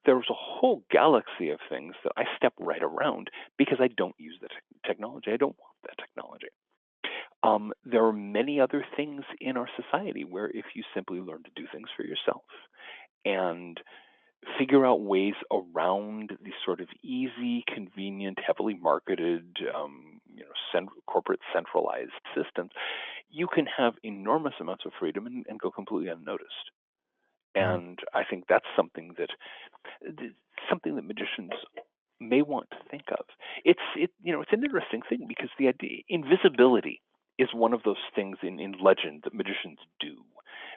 There's a whole galaxy of things that I step right around because I don't use the technology. I don't want that technology. There are many other things in our society where if you simply learn to do things for yourself and figure out ways around these sort of easy, convenient, heavily marketed, corporate centralized systems, you can have enormous amounts of freedom and go completely unnoticed. And I think that's something that magicians may want to think of. It's an interesting thing because the idea invisibility is one of those things in legend that magicians do.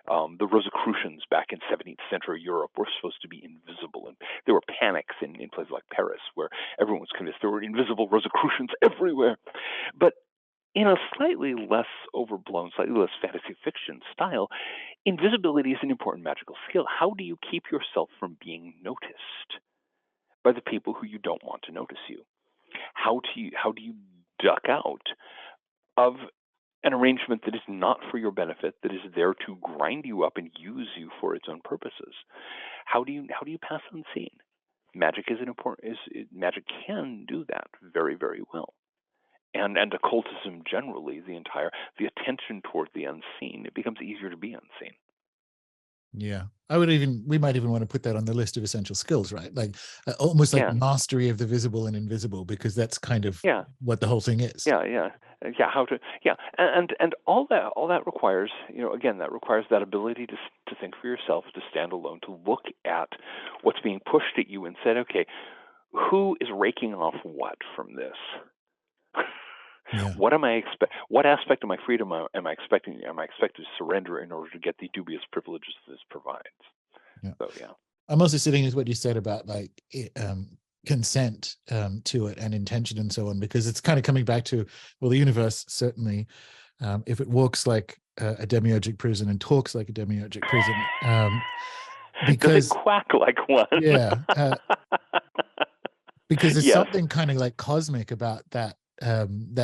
The Rosicrucians back in 17th century Europe were supposed to be invisible, and there were panics in places like Paris where everyone was convinced there were invisible Rosicrucians everywhere. But in a slightly less overblown, slightly less fantasy fiction style, invisibility is an important magical skill. How do you keep yourself from being noticed by the people who you don't want to notice you? How do you duck out of an arrangement that is not for your benefit, that is there to grind you up and use you for its own purposes? How do you pass unseen? Magic magic can do that very, very well. And occultism generally, the attention toward the unseen, it becomes easier to be unseen. Yeah. We might even want to put that on the list of essential skills, right? Like almost like Yeah, mastery of the visible and invisible, because that's kind of yeah, what the whole thing is. yeah. How to, yeah, and all that requires, again, that requires that ability to think for yourself, to stand alone, to look at what's being pushed at you and said, okay, who is raking off what from this? Yeah. What aspect of my freedom am I expecting to surrender in order to get the dubious privileges this provides? Yeah. So yeah. I'm also sitting with what you said about like consent to it and intention and so on, because it's kind of coming back to, well, the universe certainly, if it walks like a demiurgic prison and talks like a demiurgic prison, Does it because quack like one? yeah, because there's Yes. something kind of like cosmic about that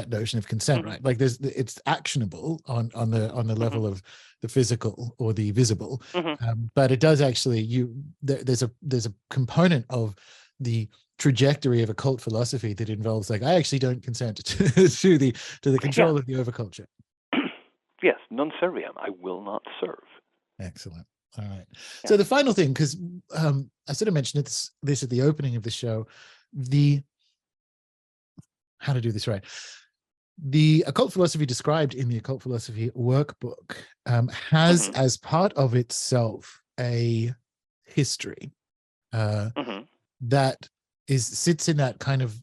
notion of consent, Hmm. right? Like it's actionable on the Hmm. level of the physical or the visible, Hmm. but it does actually there's a component of the trajectory of occult philosophy that involves like, I actually don't consent to the Yeah. control of the overculture. Yes. Non serviam. I will not serve. Excellent. All right. Yeah. So the final thing, because I sort of mentioned this at the opening of the show, the how to do this right. The occult philosophy described in the Occult Philosophy Workbook has Hmm. as part of itself a history Hmm. that sits in that kind of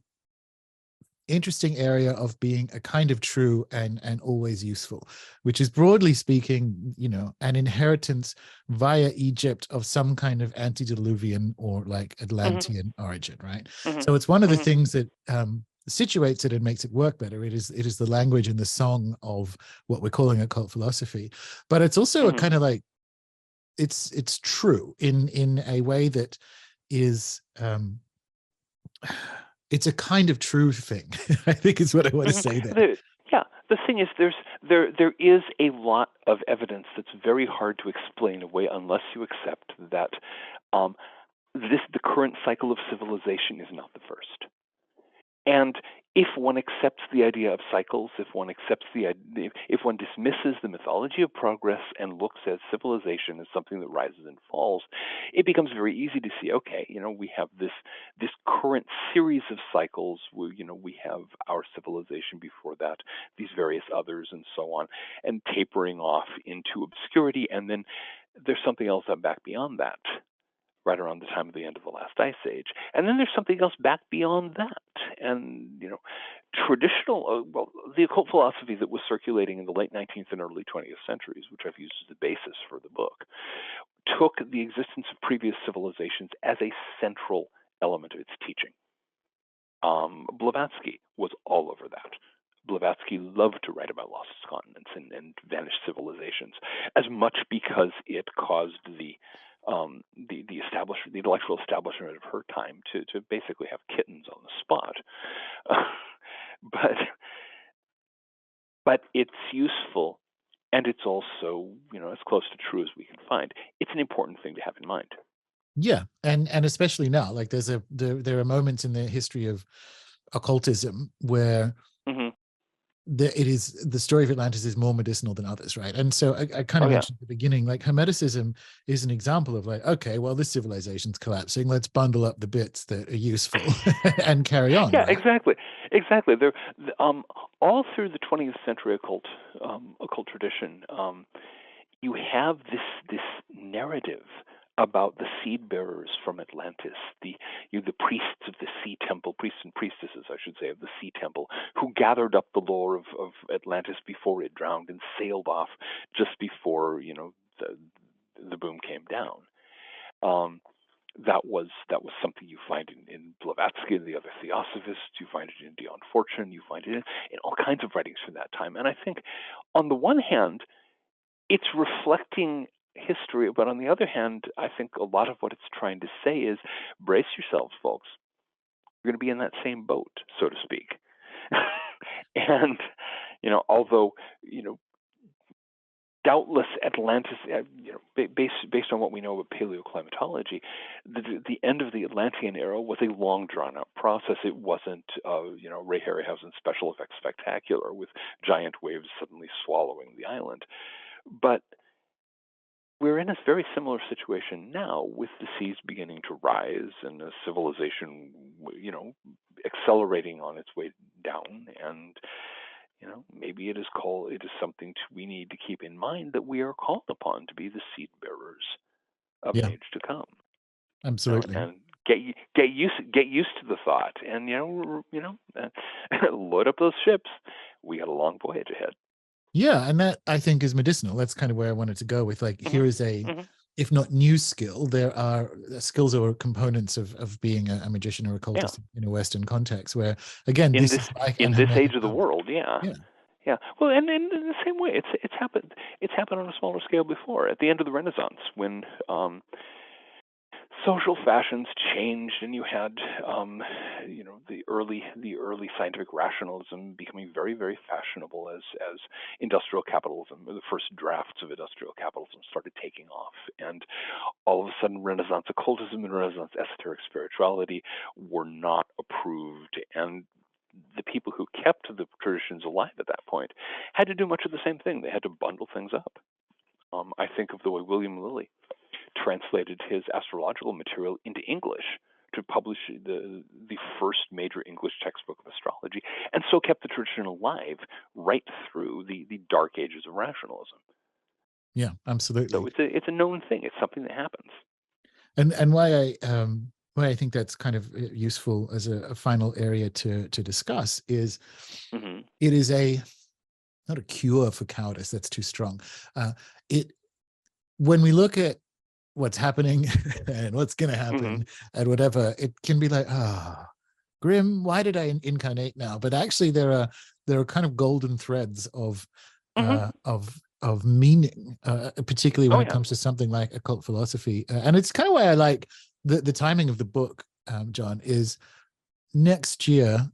interesting area of being a kind of true and always useful, which is broadly speaking, an inheritance via Egypt of some kind of antediluvian or like Hmm. Atlantean origin, right? Hmm. So it's one of the Hmm. things that situates it and makes it work better. It is the language and the song of what we're calling occult philosophy, but it's also a Hmm. kind of like it's true in a way that is it's a kind of true thing. I think is what I want to Hmm. say there. Yeah, the thing is, there is a lot of evidence that's very hard to explain away unless you accept that um, the current cycle of civilization is not the first. And if one accepts the idea of cycles, if one accepts if one dismisses the mythology of progress and looks at civilization as something that rises and falls, it becomes very easy to see, okay, we have this current series of cycles. We have our civilization before that, these various others, and so on, and tapering off into obscurity, and then there's something else back beyond that, right around the time of the end of the last ice age. And then there's something else back beyond that. And, the occult philosophy that was circulating in the late 19th and early 20th centuries, which I've used as the basis for the book, took the existence of previous civilizations as a central element of its teaching. Blavatsky was all over that. Blavatsky loved to write about lost continents and vanished civilizations, as much because it caused the intellectual establishment of her time to basically have kittens on the spot. but but it's useful, and it's also as close to true as we can find. It's an important thing to have in mind. Yeah, and especially now, like there are moments in the history of occultism where Hmm. it is the story of Atlantis is more medicinal than others, right? And so I kind Oh of yeah, mentioned at the beginning, like Hermeticism is an example of like, okay, well, this civilization's collapsing. Let's bundle up the bits that are useful and carry on, yeah, right? exactly. There, all through the 20th century occult tradition, you have this narrative about the seed bearers from Atlantis, the priests of the sea temple, priests and priestesses, I should say, of the sea temple, who gathered up the lore of Atlantis before it drowned and sailed off just before the boom came down. Um, that was something you find in Blavatsky and the other theosophists. You find it in Dion Fortune. You find it in all kinds of writings from that time. And I think, on the one hand, it's reflecting history, but on the other hand, I think a lot of what it's trying to say is, brace yourselves, folks. You're going to be in that same boat, so to speak. And although doubtless Atlantis, based on what we know about paleoclimatology, the end of the Atlantean era was a long drawn out process. It wasn't, Ray Harryhausen's special effects spectacular with giant waves suddenly swallowing the island. But we're in a very similar situation now, with the seas beginning to rise and a civilization, accelerating on its way down. And maybe it is something we need to keep in mind, that we are called upon to be the seed bearers of an Yeah, age to come. absolutely. And get used to the thought, and load up those ships. We got a long voyage ahead. Yeah, and that I think is medicinal. That's kind of where I wanted to go with, like, here is a, hmm if not new skill, there are skills or components of being a magician or Yeah. occultist in a Western context, where again, In this this is like in and this how age of the world, yeah. yeah, Yeah. Well, and in the same way, it's happened. It's happened on a smaller scale before. At the end of the Renaissance, when social fashions changed, and you had the early scientific rationalism becoming very, very fashionable, as industrial capitalism, the first drafts of industrial capitalism, started taking off. And all of a sudden, Renaissance occultism and Renaissance esoteric spirituality were not approved, and the people who kept the traditions alive at that point had to do much of the same thing. They had to bundle things up. I think of the way William Lilly translated his astrological material into English to publish the first major English textbook of astrology, and so kept the tradition alive right through the dark ages of rationalism. yeah, So absolutely. it's a known thing. It's something that happens. And why I think that's kind of useful as a final area to discuss is hmm it is a not a cure for cowardice. That's too strong. It when we look at what's happening and what's going to hmm happen and whatever, it can be like, ah, grim. Why did I incarnate now? But actually, there are kind of golden threads hmm of meaning, particularly when Oh it yeah. comes to something like occult philosophy. And it's kind of why I like the timing of the book, John, is next year.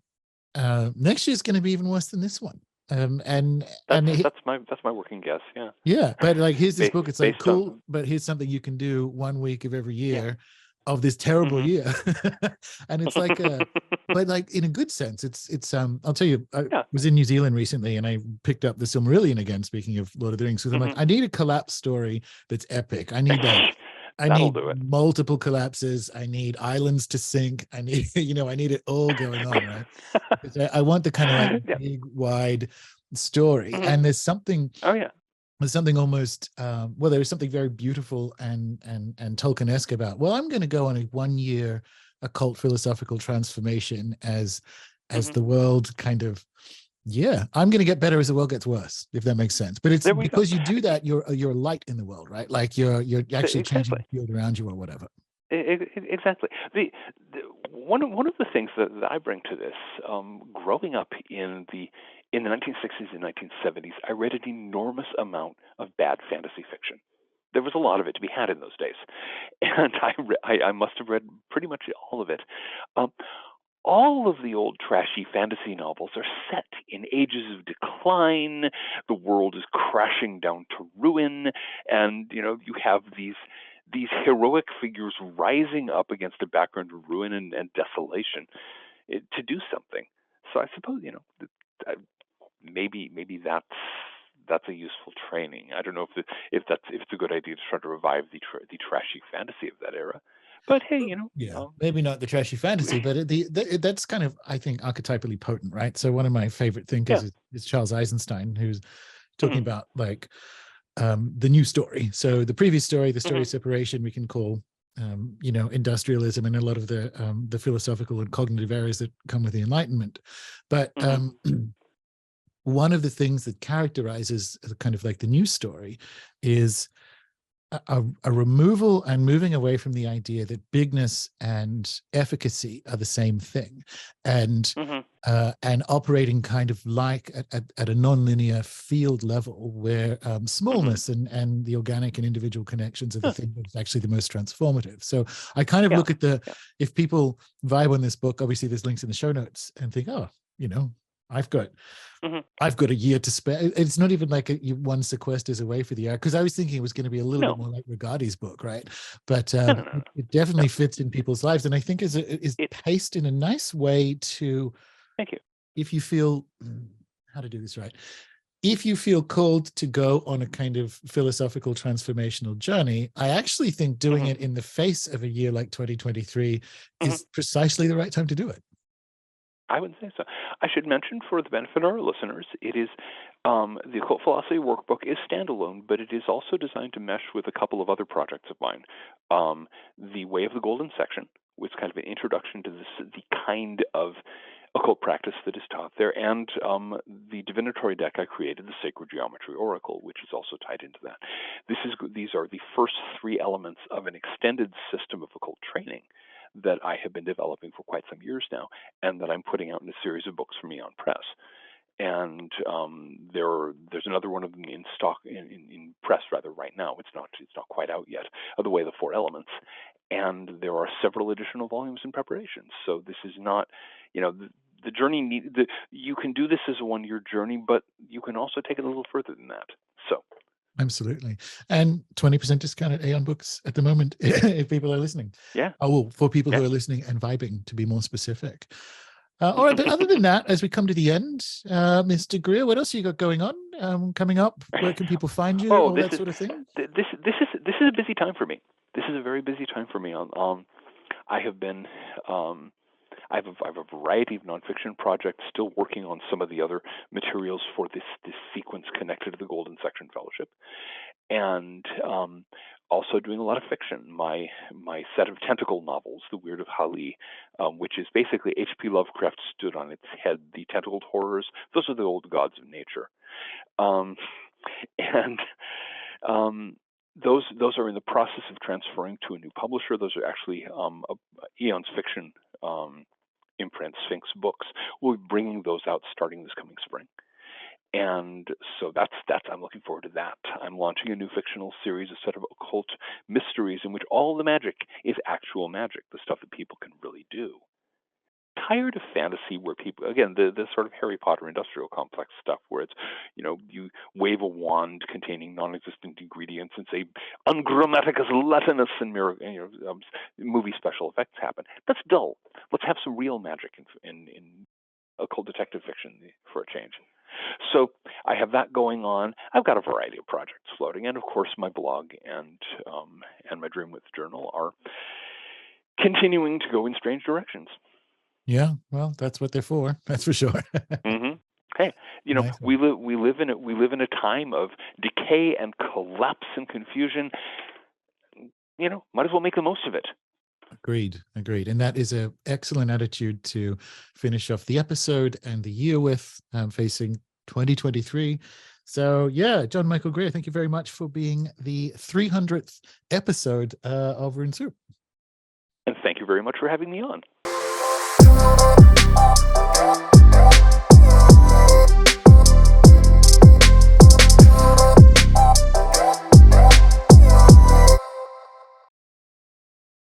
Next year is going to be even worse than this one. That's And it, that's my working guess. Yeah. yeah, but like here's this book. It's like Based cool, on but here's something you can do 1 week of every yeah. year of this terrible hmm year, and it's like but like in a good sense. It's I'll tell you, I yeah. was in New Zealand recently, and I picked up the Silmarillion again. Speaking of Lord of the Rings, because I'm like, hmm I need a collapse story that's epic. I That'll need do it. multiple collapses. I need islands to sink. I need I need it all going on, right? Because I want the kind of like yeah. big, wide story, hmm and Oh yeah. there's something almost well, there is something very beautiful and Tolkien-esque about, well, I'm going to go on a 1 year occult philosophical transformation as hmm the world kind of, yeah, I'm going to get better as the world gets worse, if that makes sense. But it's There we go. because you do that, you're a light in the world, right? Like you're actually changing Exactly. the field around you or whatever. Exactly. The one of the things that I bring to this, growing up in the 1960s and 1970s, I read an enormous amount of bad fantasy fiction. There was a lot of it to be had in those days, and I must have read pretty much all of it. Um, all of the old trashy fantasy novels are set in ages of decline. The world is crashing down to ruin, and you have these heroic figures rising up against a background of ruin and desolation, to do something. So I suppose uh, maybe that's a useful training. I don't know if it's a good idea to try to revive the trashy fantasy of that era, but hey, Yeah, maybe not the trashy fantasy, but that's kind of, I think, archetypally potent, right? So one of my favorite thinkers yeah. is Charles Eisenstein, who's talking hmm about like the new story. So the previous story, the story hmm of separation, we can call industrialism and a lot of the philosophical and cognitive areas that come with the Enlightenment. But hmm one of the things that characterizes kind of like the new story is a removal and moving away from the idea that bigness and efficacy are the same thing, and hmm and operating kind of like at a nonlinear field level where hmm smallness and the organic and individual connections are the Huh. thing that's actually the most transformative. So I kind of Yeah. look at Yeah. if people vibe on this book, obviously there's links in the show notes, and think, oh, I've got hmm I've got a year to spare. It's not even like one sequesters away for the year, because I was thinking it was going to be a little bit No. more like Rigardi's book, right? But No. No. No. No. it No. definitely fits in people's lives, and I think is It. paced in a nice way to, Thank you. if you feel how to do this right. if you feel called to go on a kind of philosophical transformational journey, I actually think doing it in the face of a year like 2023 is precisely the right time to do it. I would say so. I should mention, for the benefit of our listeners, it is the Occult Philosophy Workbook is standalone, but it is also designed to mesh with a couple of other projects of mine. The Way of the Golden Section, which is kind of an introduction to the kind of occult practice that is taught there, and the divinatory deck I created, the Sacred Geometry Oracle, which is also tied into that. These are the first three elements of an extended system of occult training that I have been developing for quite some years now, and that I'm putting out in a series of books from Eon Press. And there's another one of them in stock in press rather right now. It's not quite out yet. Of the Way of the Four Elements, and there are several additional volumes in preparation. So this is not, the journey. You can do this as a one-year journey, but you can also take it a little further than that. So. Absolutely. And 20% discount at Aeon Books at the moment, if people are listening. Yeah. Oh, well, for people who are listening and vibing, to be more specific. All right, but other than that, as we come to the end, Mr. Greer, what else you got going on coming up? Where can people find you? All that sort of thing. This is a busy time for me. This is a very busy time for me. I have been. I have a variety of nonfiction projects, still working on some of the other materials for this sequence connected to the Golden Section Fellowship, and also doing a lot of fiction. My set of tentacle novels, The Weird of Hali, which is basically H.P. Lovecraft stood on its head. The tentacled horrors, those are the old gods of nature, those are in the process of transferring to a new publisher. Those are actually Eon's fiction imprint, Sphinx Books. We'll be bringing those out starting this coming spring. And so that's I'm looking forward to that. I'm launching a new fictional series, a set of occult mysteries in which all the magic is actual magic, the stuff that people can really do. Tired of fantasy where people, again, the sort of Harry Potter industrial complex stuff where it's, you wave a wand containing non-existent ingredients and say, ungrammaticus latinus, and movie special effects happen. That's dull. Let's have some real magic in occult detective fiction for a change. So I have that going on. I've got a variety of projects floating, and of course my blog and my Dreamwidth journal are continuing to go in strange directions. Yeah, well, that's what they're for. That's for sure. Hey, Nice. we live in a time of decay and collapse and confusion. Might as well make the most of it. Agreed. And that is an excellent attitude to finish off the episode and the year with, facing 2023. So yeah, John Michael Greer, thank you very much for being the 300th episode of Rune Soup. And thank you very much for having me on.